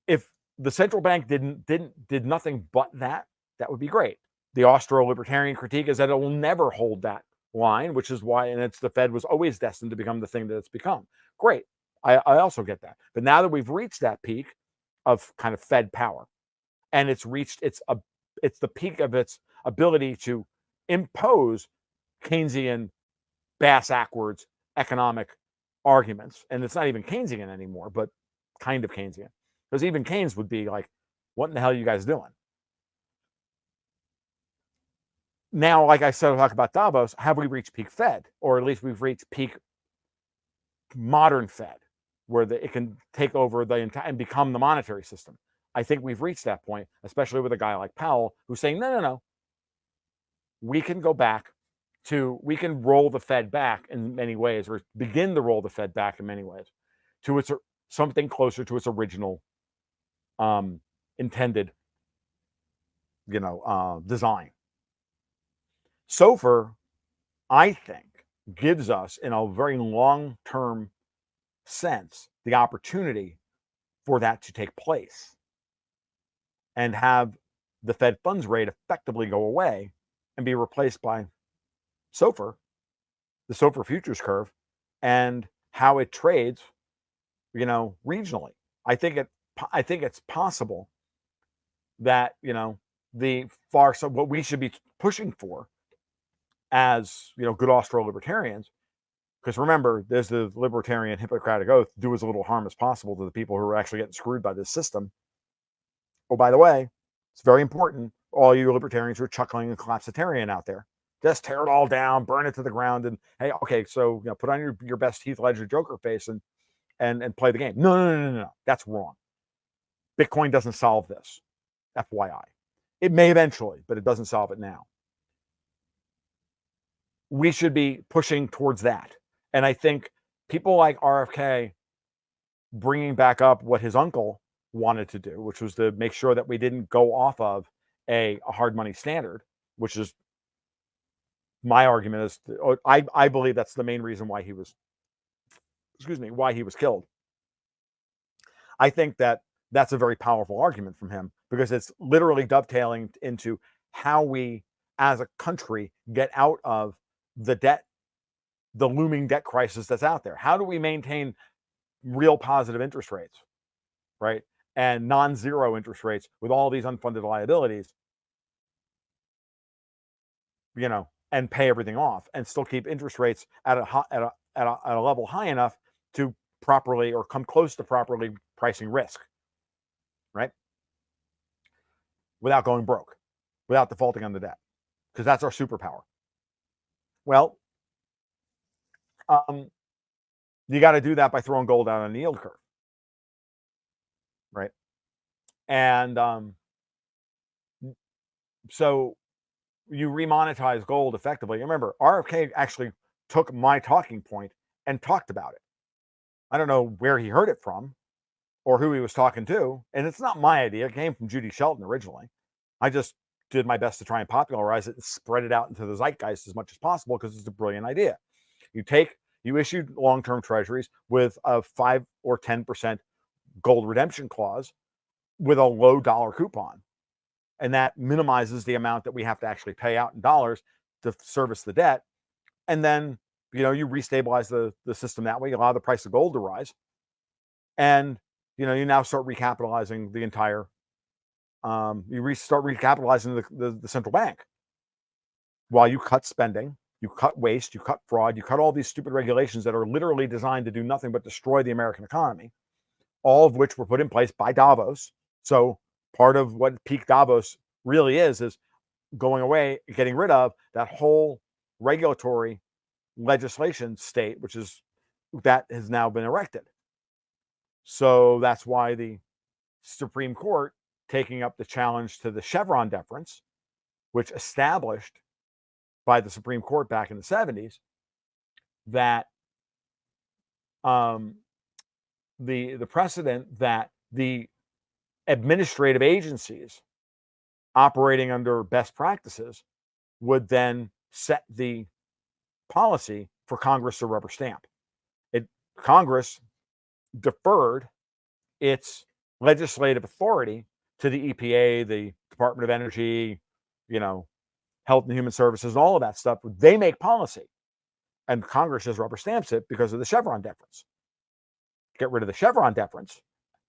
If the central bank did nothing but that would be great. The Austro-libertarian critique is that it will never hold that line, which is why, and the Fed was always destined to become the thing that it's become. Great. I also get that. But now that we've reached that peak of kind of Fed power, and it's the peak of its ability to impose Keynesian bass-ackwards economic arguments, and it's not even Keynesian anymore, but kind of Keynesian, because even Keynes would be like, what in the hell are you guys doing? Now, like I said, I'll talk about Davos. Have we reached peak Fed? Or at least we've reached peak modern Fed, where it can take over the entire and become the monetary system. I think we've reached that point, especially with a guy like Powell, who's saying, no. We can go back we can roll the Fed back in many ways, or begin to roll the Fed back in many ways, to something closer to its original intended design. SOFR, I think, gives us, in a very long-term sense, the opportunity for that to take place and have the Fed funds rate effectively go away and be replaced by SOFR, the SOFR futures curve, and how it trades, regionally. I think it's possible that, what we should be pushing for as, good Austro-libertarians, because remember, there's the libertarian Hippocratic oath, do as little harm as possible to the people who are actually getting screwed by this system. Oh, by the way, it's very important, all you libertarians who are chuckling and collapsitarian out there, just tear it all down, burn it to the ground, and hey, okay, so put on your best Heath Ledger Joker face and play the game. No. That's wrong. Bitcoin doesn't solve this. FYI. It may eventually, but it doesn't solve it now. We should be pushing towards that. And I think people like RFK bringing back up what his uncle wanted to do, which was to make sure that we didn't go off of a hard money standard, which is my argument is, I believe that's the main reason why he was killed. I think that that's a very powerful argument from him because it's literally dovetailing into how we as a country get out of the looming debt crisis that's out there. How do we maintain real positive interest rates, right? And non-zero interest rates with all these unfunded liabilities, and pay everything off and still keep interest rates at a level high enough to properly or come close to properly pricing risk, right? Without going broke, without defaulting on the debt, because that's our superpower. Well, you got to do that by throwing gold out on the yield curve, right? And so you remonetize gold effectively. Remember, RFK actually took my talking point and talked about it. I don't know where he heard it from or who he was talking to. And it's not my idea. It came from Judy Shelton originally. I just did my best to try and popularize it and spread it out into the zeitgeist as much as possible because it's a brilliant idea. You issued long-term treasuries with a 5 or 10% gold redemption clause with a low dollar coupon. And that minimizes the amount that we have to actually pay out in dollars to service the debt. And then, you restabilize the system that way, allow the price of gold to rise. And, you now start recapitalizing the entire, start recapitalizing the central bank while you cut spending, you cut waste, you cut fraud, you cut all these stupid regulations that are literally designed to do nothing but destroy the American economy, all of which were put in place by Davos. So part of what peak Davos really is going away, getting rid of that whole regulatory legislation state, that has now been erected. So that's why the Supreme Court taking up the challenge to the Chevron deference, which established by the Supreme Court back in the 70s that the precedent that the administrative agencies operating under best practices would then set the policy for Congress to rubber stamp. Congress deferred its legislative authority to the EPA, the Department of Energy, Health and Human Services, all of that stuff. They make policy, and Congress just rubber stamps it because of the Chevron deference. Get rid of the Chevron deference,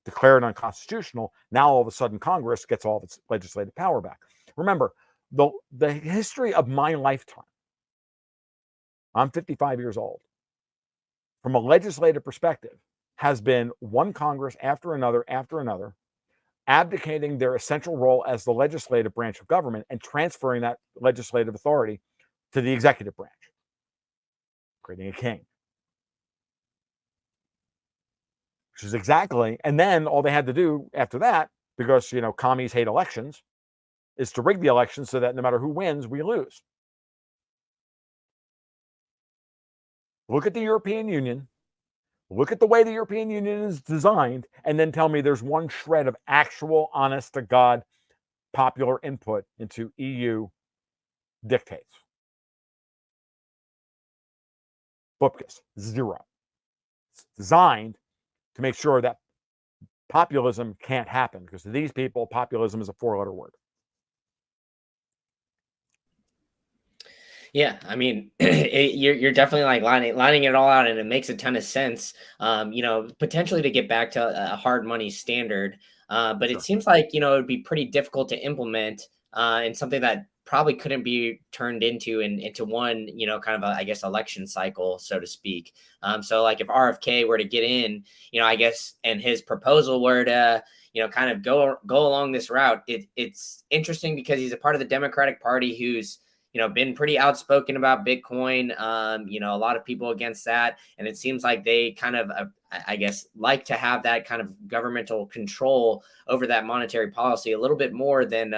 declare it unconstitutional. Now all of a sudden Congress gets all of its legislative power back. Remember, the history of my lifetime, I'm 55 years old, from a legislative perspective, has been one Congress after another, abdicating their essential role as the legislative branch of government and transferring that legislative authority to the executive branch, creating a king. Which is exactly, and then all they had to do after that, because, commies hate elections, is to rig the election so that no matter who wins, we lose. Look at the European Union. Look at the way the European Union is designed, and then tell me there's one shred of actual, honest to God popular input into EU dictates. Bupkis, zero. It's designed to make sure that populism can't happen, because to these people, populism is a 4-letter word.
Yeah, I mean, you're definitely like lining it all out, and it makes a ton of sense. Potentially to get back to a hard money standard, but it
Sure.
seems like it would be pretty difficult to implement, and something that probably couldn't be turned into one kind of I guess election cycle, so to speak. So like if RFK were to get in, I guess, and his proposal were to kind of go along this route, it's interesting because he's a part of the Democratic Party who's been pretty outspoken about Bitcoin. A lot of people against that. And it seems like they kind of, I guess, like to have that kind of governmental control over that monetary policy a little bit more than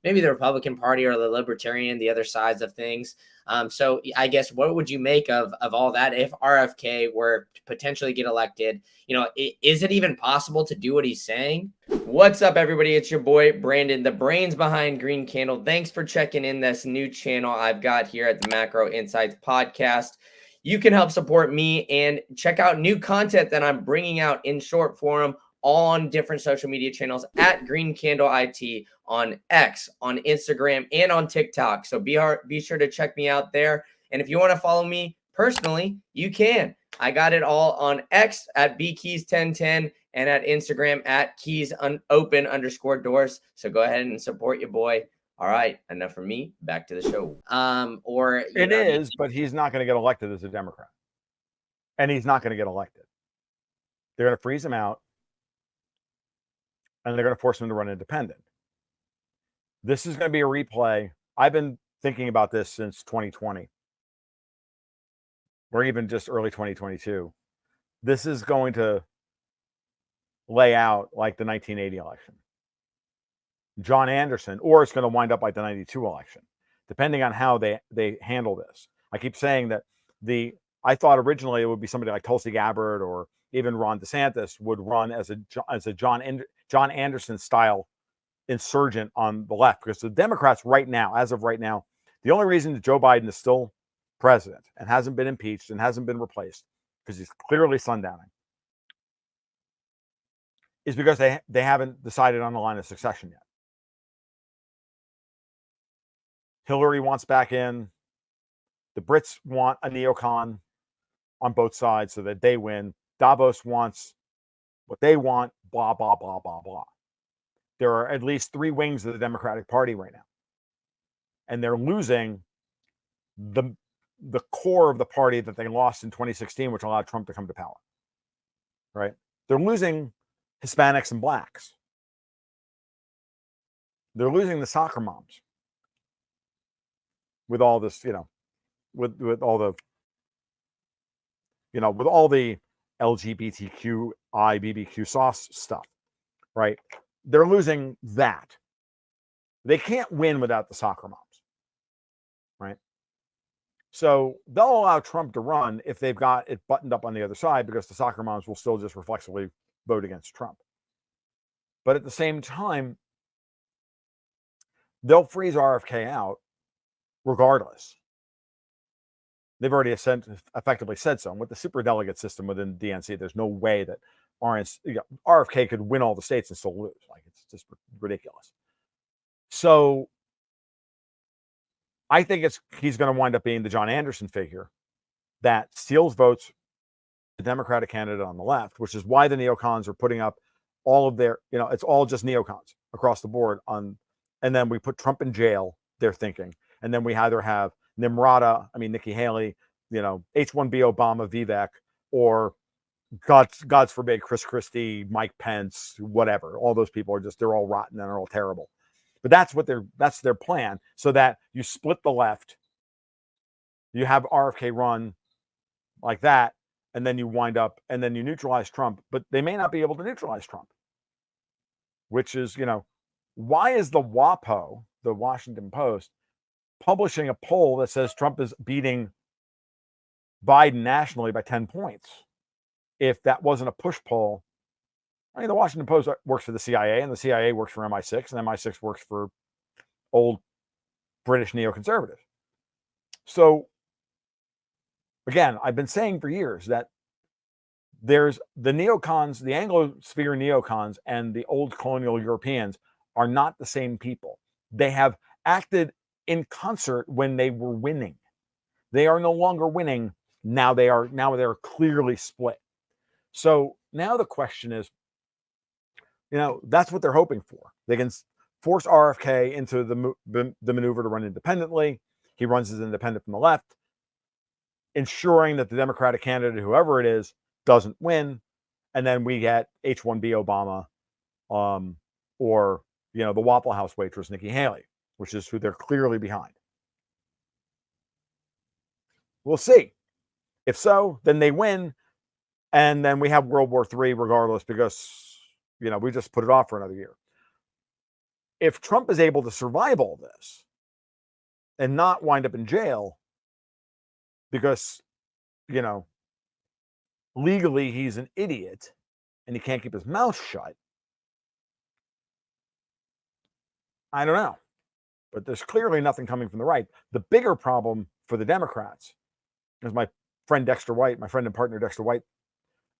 maybe the Republican Party or the Libertarian, the other sides of things. So I guess what would you make of all that if RFK were to potentially get elected? Is it even possible to do what he's saying? What's up, everybody? It's your boy, Brandon, the brains behind Green Candle. Thanks for checking in this new channel I've got here at the Macro Insights podcast. You can help support me and check out new content that I'm bringing out in short form on different social media channels at Green Candle IT on X, on Instagram, and on TikTok. So be sure to check me out there. And if you want to follow me personally, you can. I got it all on X at bkeys1010 and at Instagram at keys_open_doors. So go ahead and support your boy. All right, enough from me. Back to the show.
But he's not going to get elected as a Democrat, and he's not going to get elected. They're going to freeze him out, and they're going to force him to run independent. This is going to be a replay. I've been thinking about this since 2020, or even just early 2022. This is going to lay out like the 1980 election. John Anderson, or it's going to wind up like the 92 election, depending on how they handle this. I keep saying that I thought originally it would be somebody like Tulsi Gabbard or even Ron DeSantis would run as a John Anderson style insurgent on the left, because the Democrats right now, as of right now, the only reason that Joe Biden is still president and hasn't been impeached and hasn't been replaced, because he's clearly sundowning, is because they haven't decided on the line of succession yet. Hillary wants back in. The Brits want a neocon on both sides so that they win. Davos wants what they want, blah, blah, blah, blah, blah. There are at least 3 wings of the Democratic Party right now. And they're losing the core of the party that they lost in 2016, which allowed Trump to come to power. Right? They're losing Hispanics and blacks. They're losing the soccer moms with all this, with all the LGBTQI BBQ sauce stuff, right? They're losing that. They can't win without the soccer moms, right? So they'll allow Trump to run if they've got it buttoned up on the other side, because the soccer moms will still just reflexively vote against Trump. But at the same time, they'll freeze RFK out regardless. They've already effectively said so. And with the superdelegate system within DNC, there's no way that RFK could win all the states and still lose. Like, it's just ridiculous. So I think he's going to wind up being the John Anderson figure that steals votes, the Democratic candidate on the left, which is why the neocons are putting up all of their, it's all just neocons across the board and then we put Trump in jail, they're thinking. And then we either have Nikki Haley, H-1B Obama, Vivek, or God's forbid, Chris Christie, Mike Pence, whatever. All those people they're all rotten and they're all terrible. But that's their plan, so that you split the left, you have RFK run like that, and then you neutralize Trump. But they may not be able to neutralize Trump, which is, why is the WAPO, the Washington Post, publishing a poll that says Trump is beating Biden nationally by 10 points? If that wasn't a push poll, I mean, the Washington Post works for the CIA, and the CIA works for MI6, and MI6 works for old British neoconservatives. So, again, I've been saying for years that there's the neocons, the Anglosphere neocons, and the old colonial Europeans are not the same people. They have acted in concert when they were winning. They are no longer winning. Now they are clearly split. So now the question is, that's what they're hoping for. They can force RFK into the maneuver to run independently. He runs as independent from the left, ensuring that the Democratic candidate, whoever it is, doesn't win. And then we get H-1B Obama, or the Waffle House waitress, Nikki Haley, which is who they're clearly behind. We'll see. If so, then they win. And then we have World War III regardless, because, we just put it off for another year. If Trump is able to survive all this and not wind up in jail because, legally he's an idiot and he can't keep his mouth shut, I don't know. But there's clearly nothing coming from the right. The bigger problem for the Democrats, as my friend and partner Dexter White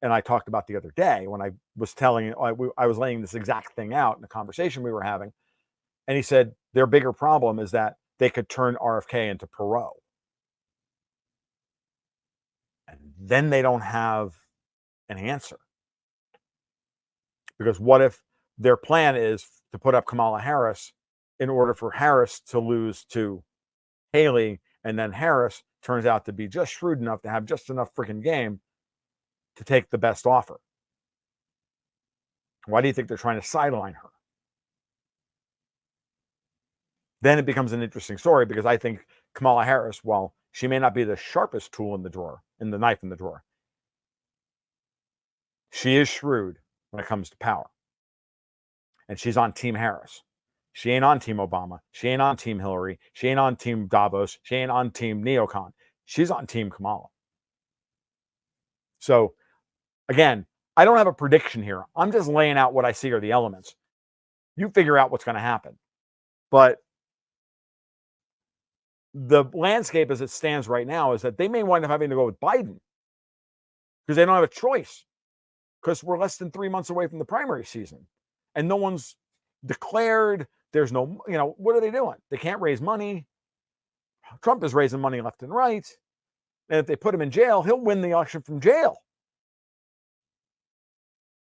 and I talked about the other day, when I was I was laying this exact thing out in a conversation we were having. And he said their bigger problem is that they could turn RFK into Perot. And then they don't have an answer. Because what if their plan is to put up Kamala Harris in order for Harris to lose to Haley, and then Harris turns out to be just shrewd enough to have just enough freaking game to take the best offer? Why do you think they're trying to sideline her? Then it becomes an interesting story, because I think Kamala Harris, while she may not be the sharpest tool in the knife in the drawer, she is shrewd when it comes to power. And she's on Team Harris. She ain't on Team Obama. She ain't on Team Hillary. She ain't on Team Davos. She ain't on Team Neocon. She's on Team Kamala. So, again, I don't have a prediction here. I'm just laying out what I see are the elements. You figure out what's going to happen. But the landscape as it stands right now is that they may wind up having to go with Biden, because they don't have a choice, because we're less than 3 months away from the primary season and no one's declared. There's no, what are they doing? They can't raise money. Trump is raising money left and right. And if they put him in jail, he'll win the election from jail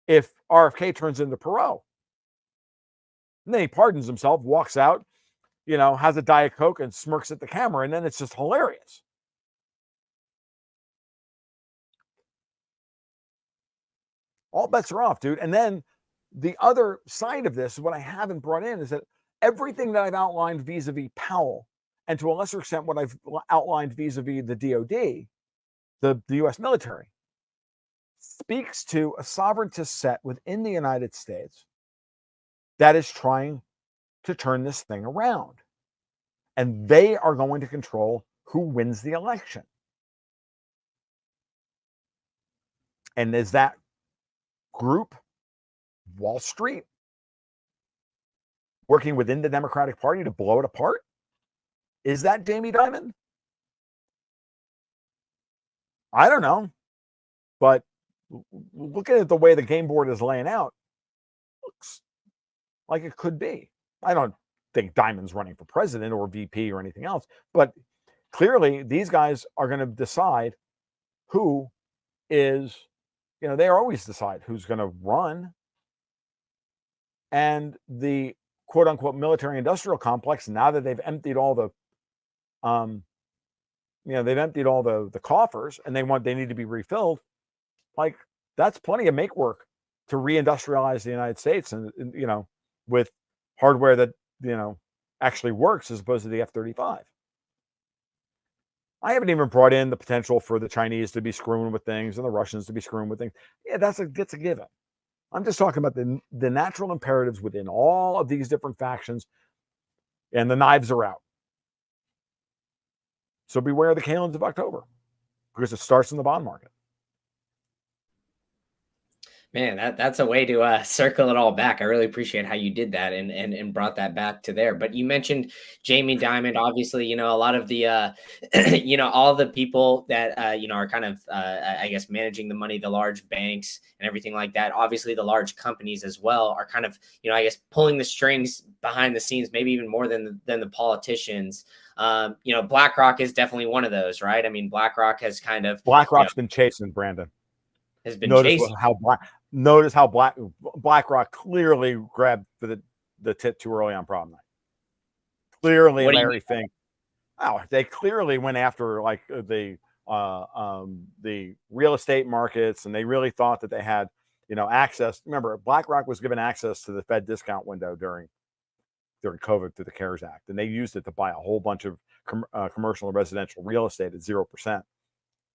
if RFK turns into Perot. And then he pardons himself, walks out, has a Diet Coke and smirks at the camera, and then it's just hilarious. All bets are off, dude. And then the other side of this, what I haven't brought in, is that everything that I've outlined vis-a-vis Powell, and to a lesser extent what I've outlined vis-a-vis the DOD, the U.S. military, speaks to a sovereigntist set within the United States that is trying to turn this thing around. And they are going to control who wins the election. And is that group Wall Street working within the Democratic Party to blow it apart? Is that Jamie Dimon? I don't know. But looking at the way the game board is laying out, looks like it could be. I don't think Dimon's running for president or VP or anything else, but clearly these guys are going to decide who is, they always decide who's going to run. And the quote unquote military industrial complex, now that they've emptied all the, they've emptied all the coffers and they need to be refilled. Like, that's plenty of make work to reindustrialize the United States and with hardware that, actually works as opposed to the F-35. I haven't even brought in the potential for the Chinese to be screwing with things and the Russians to be screwing with things. Yeah, that's a given. I'm just talking about the natural imperatives within all of these different factions, and the knives are out. So beware the Kalins of October, because it starts in the bond market.
Man, that's a way to circle it all back. I really appreciate how you did that and brought that back to there. But you mentioned Jamie Dimon. Obviously, a lot of the all the people that are kind of I guess managing the money, the large banks and everything like that. Obviously, the large companies as well are kind of I guess pulling the strings behind the scenes, maybe even more than the politicians. BlackRock is definitely one of those, right? I mean, BlackRock has kind of
BlackRock's been chasing Brandon.
has been
Notice
chasing.
how BlackRock clearly grabbed the tit too early on problem night. Clearly,
What do you
Larry Fink. Oh, they clearly went after like the real estate markets, and they really thought that they had access. Remember, BlackRock was given access to the Fed discount window during COVID through the CARES Act, and they used it to buy a whole bunch of commercial and residential real estate at 0%.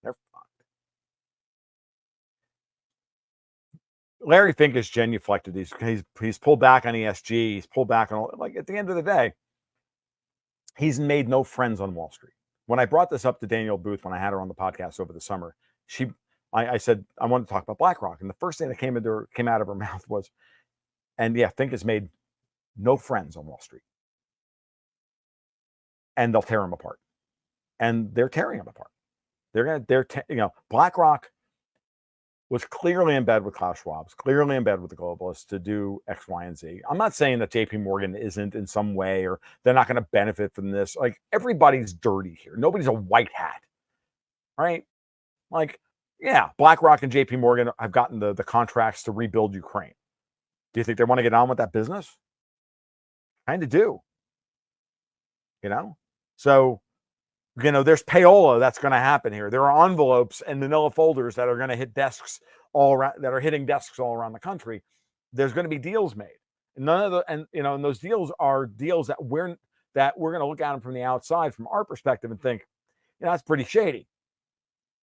They're fucked. Larry Fink has genuflected. He's pulled back on ESG. He's pulled back on all, like at the end of the day, he's made no friends on Wall Street. When I brought this up to Danielle Booth when I had her on the podcast over the summer, I said I wanted to talk about BlackRock, and the first thing that came out of her mouth was, "And yeah, Fink has made no friends on Wall Street, and they'll tear him apart." And they're tearing him apart. BlackRock was clearly in bed with Klaus Schwab, clearly in bed with the globalists to do X, Y, and Z. I'm not saying that JP Morgan isn't in some way, or they're not going to benefit from this. Like, everybody's dirty here. Nobody's a white hat, right? Like, yeah, BlackRock and JP Morgan have gotten the contracts to rebuild Ukraine. Do you think they want to get on with that business? Kind of do. So there's payola that's going to happen here. There are envelopes and manila folders that are going to hit desks all around, that are hitting desks all around the country. There's going to be deals made. And those deals are deals that we're going to look at them from the outside, from our perspective, and think, that's pretty shady.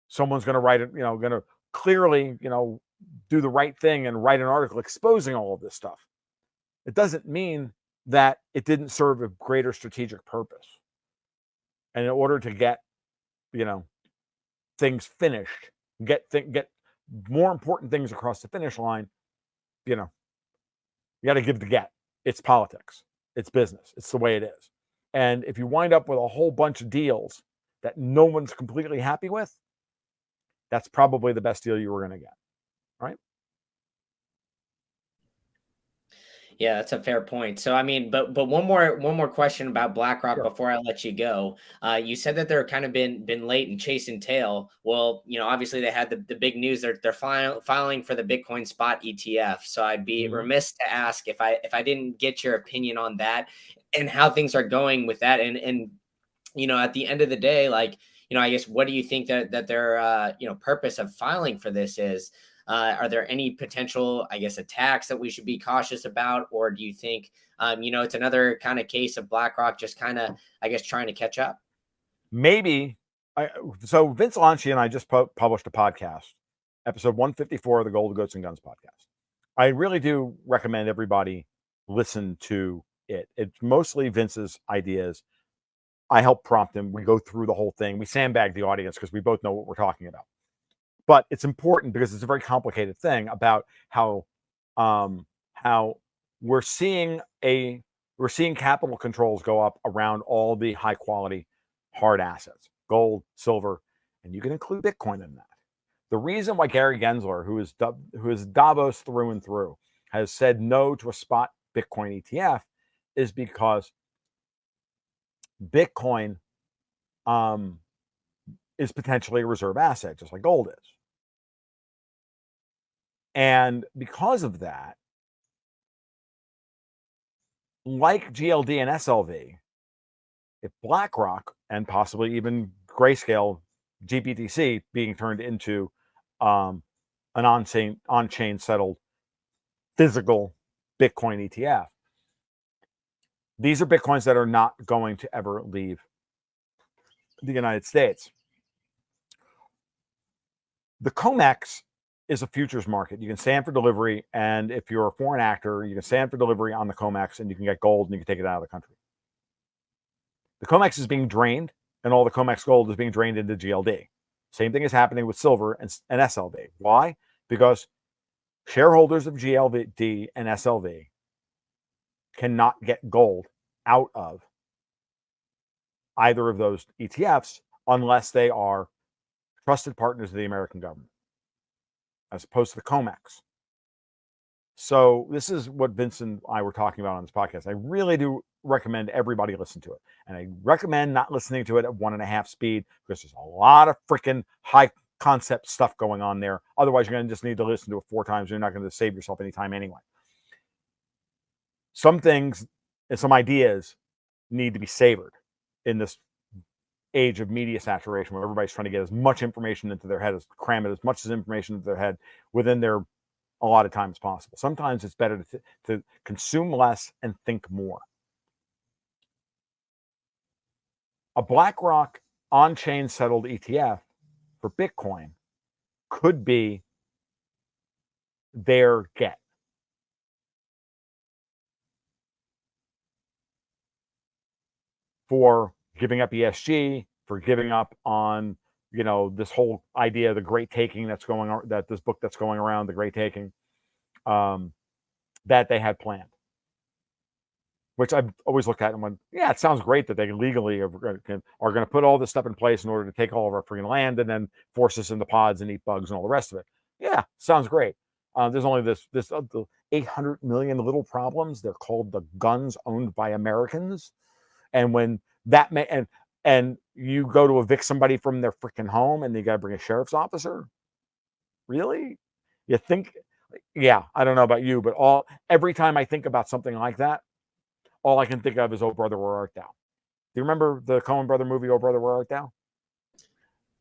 Someone's going to write it, going to clearly, do the right thing and write an article exposing all of this stuff. It doesn't mean that it didn't serve a greater strategic purpose. And in order to get, things finished, get more important things across the finish line, you got to give the get. It's politics. It's business. It's the way it is. And if you wind up with a whole bunch of deals that no one's completely happy with, that's probably the best deal you were going to get, right?
Yeah, that's a fair point. So, I mean, but one more question about BlackRock
Sure.
before I let you go. You said that they're kind of been late in chasing tail. Well, obviously they had the big news. They're filing for the Bitcoin spot ETF. So I'd be remiss to ask if I didn't get your opinion on that and how things are going with that. And at the end of the day, like, I guess, what do you think that their purpose of filing for this is? Are there any potential, I guess, attacks that we should be cautious about? Or do you think, it's another kind of case of BlackRock just kind of, I guess, trying to catch up?
Maybe. So Vince Lanci and I just published a podcast, episode 154 of the Gold, Goats, and Guns podcast. I really do recommend everybody listen to it. It's mostly Vince's ideas. I help prompt him. We go through the whole thing. We sandbag the audience because we both know what we're talking about. But it's important because it's a very complicated thing about how we're seeing capital controls go up around all the high quality hard assets, gold, silver, and you can include Bitcoin in that. The reason why Gary Gensler, who is Davos through and through, has said no to a spot Bitcoin ETF is because Bitcoin is potentially a reserve asset, just like gold is. And because of that, like GLD and SLV, if BlackRock and possibly even Grayscale GBTC being turned into an on-chain settled physical Bitcoin ETF, these are Bitcoins that are not going to ever leave the United States. The COMEX is a futures market. You can stand for delivery, and if you're a foreign actor, you can stand for delivery on the COMEX, and you can get gold, and you can take it out of the country. The COMEX is being drained, and all the COMEX gold is being drained into GLD. Same thing is happening with silver and SLV. Why? Because Shareholders of GLD and SLV cannot get gold out of either of those ETFs unless they are trusted partners of the American government, as opposed to the COMEX. So this is what Vincent and I were talking about on this podcast. I really do recommend everybody listen to it. And I recommend not listening to it at 1.5 speed, because there's a lot of freaking high concept stuff going on there. Otherwise, you're going to just need to listen to it 4 times. You're not going to save yourself any time anyway. Some things and some ideas need to be savored in this age of media saturation, where everybody's trying to get as much information into their head, as cram it as much as information into their head within their a lot of time as possible. Sometimes it's better to consume less and think more. A BlackRock on-chain settled ETF for Bitcoin could be their get. For giving up ESG, for giving up on, this whole idea of the great taking that's going on, that this book that's going around, the great taking, that they had planned. Which I've always looked at and went, yeah, it sounds great that they legally are going to put all this stuff in place in order to take all of our freaking land and then force us into pods and eat bugs and all the rest of it. Yeah, sounds great. There's only the 800 million little problems. They're called the guns owned by Americans. And when that and you go to evict somebody from their freaking home and you got to bring a sheriff's officer, really? You think? Yeah, I don't know about you, but every time I think about something like that, all I can think of is "Oh Brother, Where Art Thou?" Do you remember the Coen brother movie "Oh Brother, Where Art Thou"?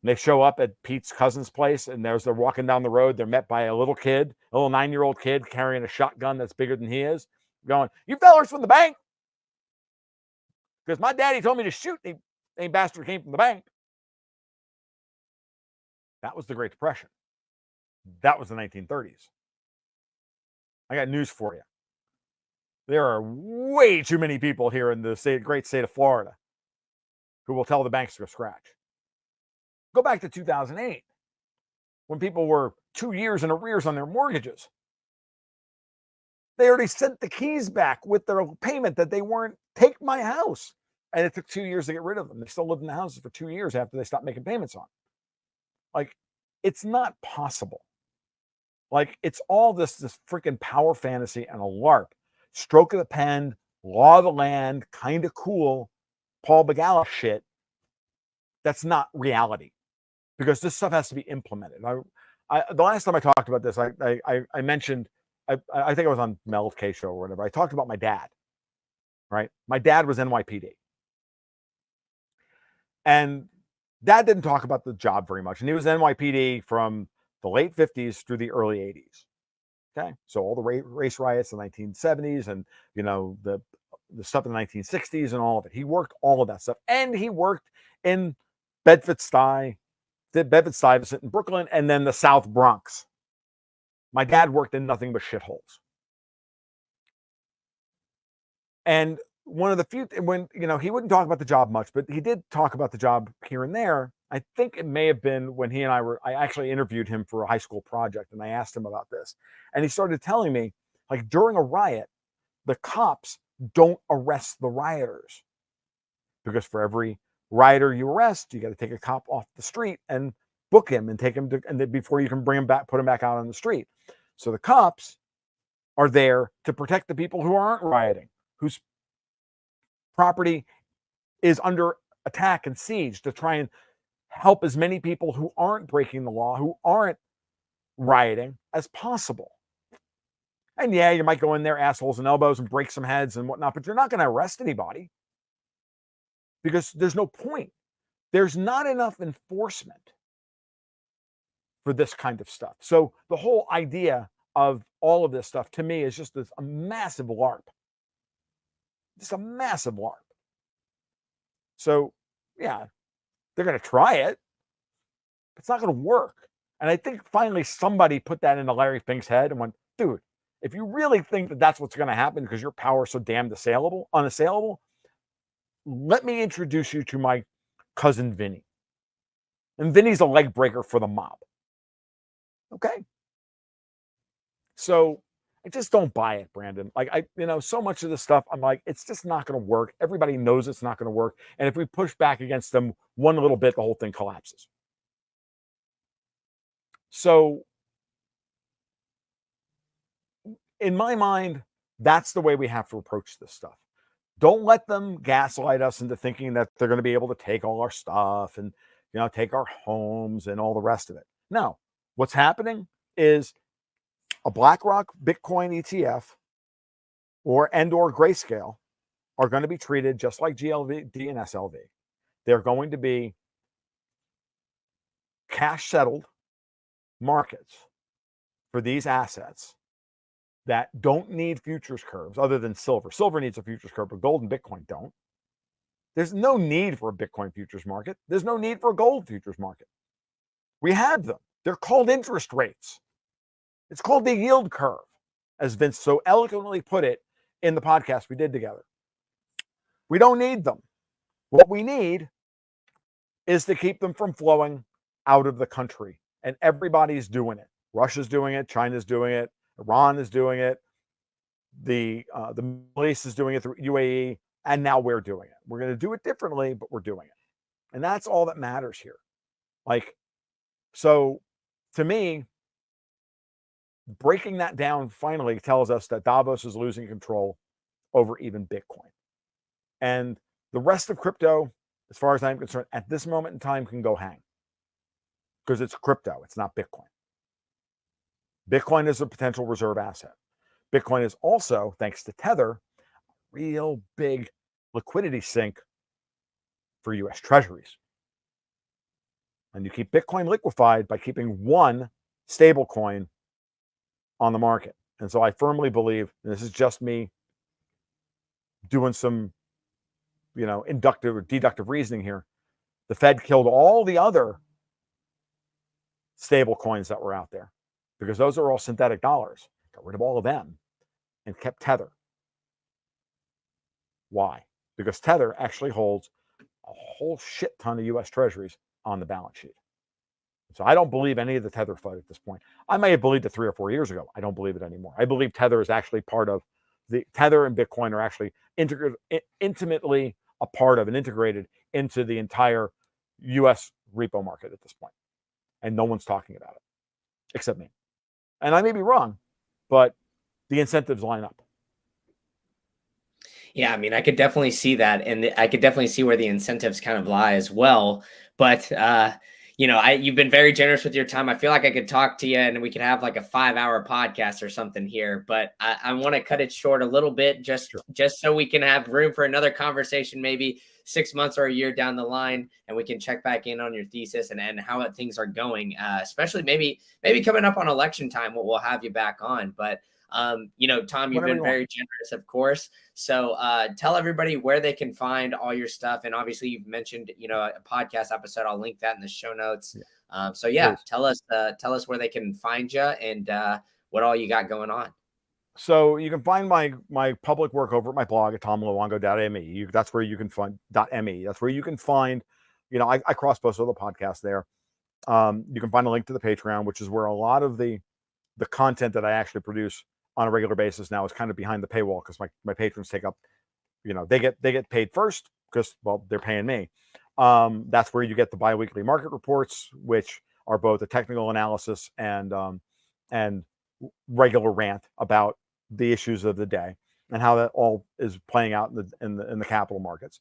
And they show up at Pete's cousin's place, and they're walking down the road. They're met by a little 9-year-old kid carrying a shotgun that's bigger than he is, going, "You fellers from the bank? Because my daddy told me to shoot. Any bastard came from the bank." That was the Great Depression. That was the 1930s. I got news for you. There are way too many people here in the great state of Florida who will tell the banks to go scratch. Go back to 2008, when people were 2 years in arrears on their mortgages. They already sent the keys back with their payment that they weren't, take my house. And it took 2 years to get rid of them. They still lived in the houses for 2 years after they stopped making payments on. Like, it's not possible. Like, it's all this freaking power fantasy and a LARP. Stroke of the pen, law of the land, kind of cool, Paul Begala shit. That's not reality, because this stuff has to be implemented. The last time I talked about this, I mentioned, I think I was on Mel K show or whatever. I talked about my dad, right? My dad was NYPD. And Dad didn't talk about the job very much. And he was NYPD from the late 50s through the early 80s. Okay. So all the race riots in the 1970s and, the stuff in the 1960s and all of it. He worked all of that stuff. And he worked in Bedford-Stuyvesant in Brooklyn, and then the South Bronx. My dad worked in nothing but shitholes. And one of the few, when, he wouldn't talk about the job much, but he did talk about the job here and there. I think it may have been when I actually interviewed him for a high school project, and I asked him about this. And he started telling me, like, during a riot, the cops don't arrest the rioters, because for every rioter you arrest, you got to take a cop off the street and book him and take him to, and then before you can bring him back, put him back out on the street. So the cops are there to protect the people who aren't rioting, whose property is under attack and siege, to try and help as many people who aren't breaking the law, who aren't rioting, as possible. And yeah, you might go in there assholes and elbows and break some heads and whatnot, but you're not going to arrest anybody, because there's no point. There's not enough enforcement for this kind of stuff. So the whole idea of all of this stuff, to me, is just a massive LARP. Just a massive LARP. So, yeah, they're going to try it. It's not going to work. And I think finally somebody put that into Larry Fink's head and went, dude, if you really think that that's what's going to happen because your power is so damned unassailable, let me introduce you to my cousin Vinny. And Vinny's a leg breaker for the mob. Okay? So I just don't buy it, Brandon. Like so much of this stuff, I'm like, it's just not going to work. Everybody knows it's not going to work. And if we push back against them one little bit, the whole thing collapses. So in my mind, that's the way we have to approach this stuff. Don't let them gaslight us into thinking that they're going to be able to take all our stuff and, take our homes and all the rest of it. No, what's happening is a BlackRock Bitcoin ETF or Grayscale are going to be treated just like GLD and SLV. They're going to be cash settled markets for these assets that don't need futures curves other than silver. Silver needs a futures curve, but gold and Bitcoin don't. There's no need for a Bitcoin futures market. There's no need for a gold futures market. We have them. They're called interest rates. It's called the yield curve, as Vince so eloquently put it in the podcast we did together. We don't need them. What we need is to keep them from flowing out of the country. And everybody's doing it. Russia's doing it. China's doing it. Iran is doing it. The Middle East is doing it through UAE. And now we're doing it. We're going to do it differently, but we're doing it. And that's all that matters here. So to me, breaking that down finally tells us that Davos is losing control over even Bitcoin. And the rest of crypto, as far as I'm concerned, at this moment in time can go hang. Because it's crypto, it's not Bitcoin. Bitcoin is a potential reserve asset. Bitcoin is also, thanks to Tether, a real big liquidity sink for US Treasuries. And you keep Bitcoin liquefied by keeping one stable coin on the market. And so I firmly believe, and this is just me doing some, inductive or deductive reasoning here, the Fed killed all the other stable coins that were out there because those are all synthetic dollars. Got rid of all of them and kept Tether. Why? Because Tether actually holds a whole shit ton of US Treasuries on the balance sheet. So I don't believe any of the Tether FUD at this point. I may have believed it 3 or 4 years ago. I don't believe it anymore. I believe Tether is actually part of the Tether and Bitcoin are actually intimately a part of and integrated into the entire US repo market at this point. And no one's talking about it except me. And I may be wrong, but the incentives line up.
Yeah, I mean, I could definitely see that. And I could definitely see where the incentives kind of lie as well. But, you've been very generous with your time. I feel like I could talk to you and we could have like a 5-hour podcast or something here, but I want to cut it short a little bit just so we can have room for another conversation, maybe 6 months or a year down the line, and we can check back in on your thesis and how things are going, especially maybe coming up on election time, we'll have you back on. But Tom, you've been very generous, of course. So tell everybody where they can find all your stuff. And obviously you've mentioned, a podcast episode. I'll link that in the show notes. Tell us where they can find you and what all you got going on.
So you can find my public work over at my blog at tomloungo.me. That's where you can find .me. That's where you can find, I cross post all the podcasts there. You can find a link to the Patreon, which is where a lot of the content that I actually produce on a regular basis now is kind of behind the paywall because my patrons take up, they get paid first because, well, they're paying me. That's where you get the biweekly market reports, which are both a technical analysis and regular rant about the issues of the day and how that all is playing out in the capital markets.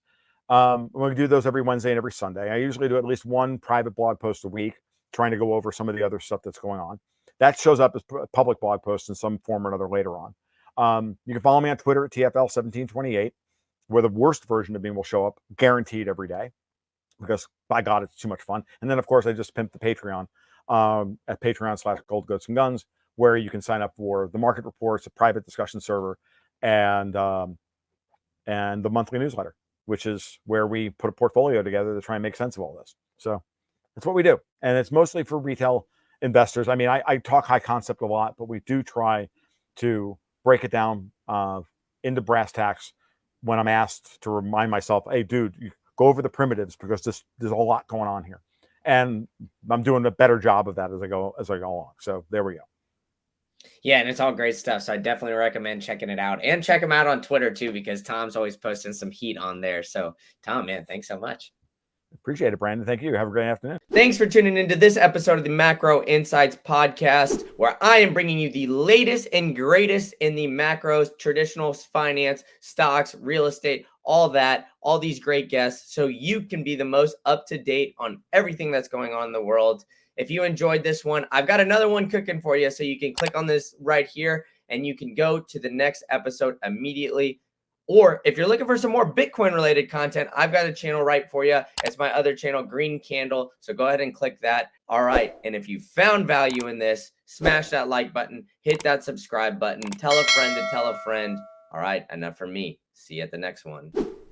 We do those every Wednesday and every Sunday. I usually do at least one private blog post a week, trying to go over some of the other stuff that's going on. That shows up as public blog posts in some form or another later on. You can follow me on Twitter at TFL1728, where the worst version of me will show up guaranteed every day because, by God, it's too much fun. And then, of course, I just pimped the Patreon at Patreon/Gold Goats and Guns, where you can sign up for the market reports, a private discussion server, and the monthly newsletter, which is where we put a portfolio together to try and make sense of all this. So that's what we do. And it's mostly for retail investors. I mean, I talk high concept a lot, but we do try to break it down into brass tacks when I'm asked to remind myself, hey, dude, you go over the primitives because there's a lot going on here. And I'm doing a better job of that as I go along. So there we go.
Yeah, and it's all great stuff. So I definitely recommend checking it out, and check him out on Twitter too, because Tom's always posting some heat on there. So Tom, man, thanks so much.
Appreciate it, Brandon. Thank you. Have a great afternoon.
Thanks for tuning into this episode of the Macro Insights podcast, where I am bringing you the latest and greatest in the macros, traditional finance, stocks, real estate, all that, all these great guests, so you can be the most up to date on everything that's going on in the world. If you enjoyed this one, I've got another one cooking for you. So you can click on this right here and you can go to the next episode immediately. Or if you're looking for some more Bitcoin related content, I've got a channel right for you. It's my other channel, Green Candle. So go ahead and click that. All right. And if you found value in this, smash that like button, hit that subscribe button, tell a friend to tell a friend. All right. Enough from me. See you at the next one.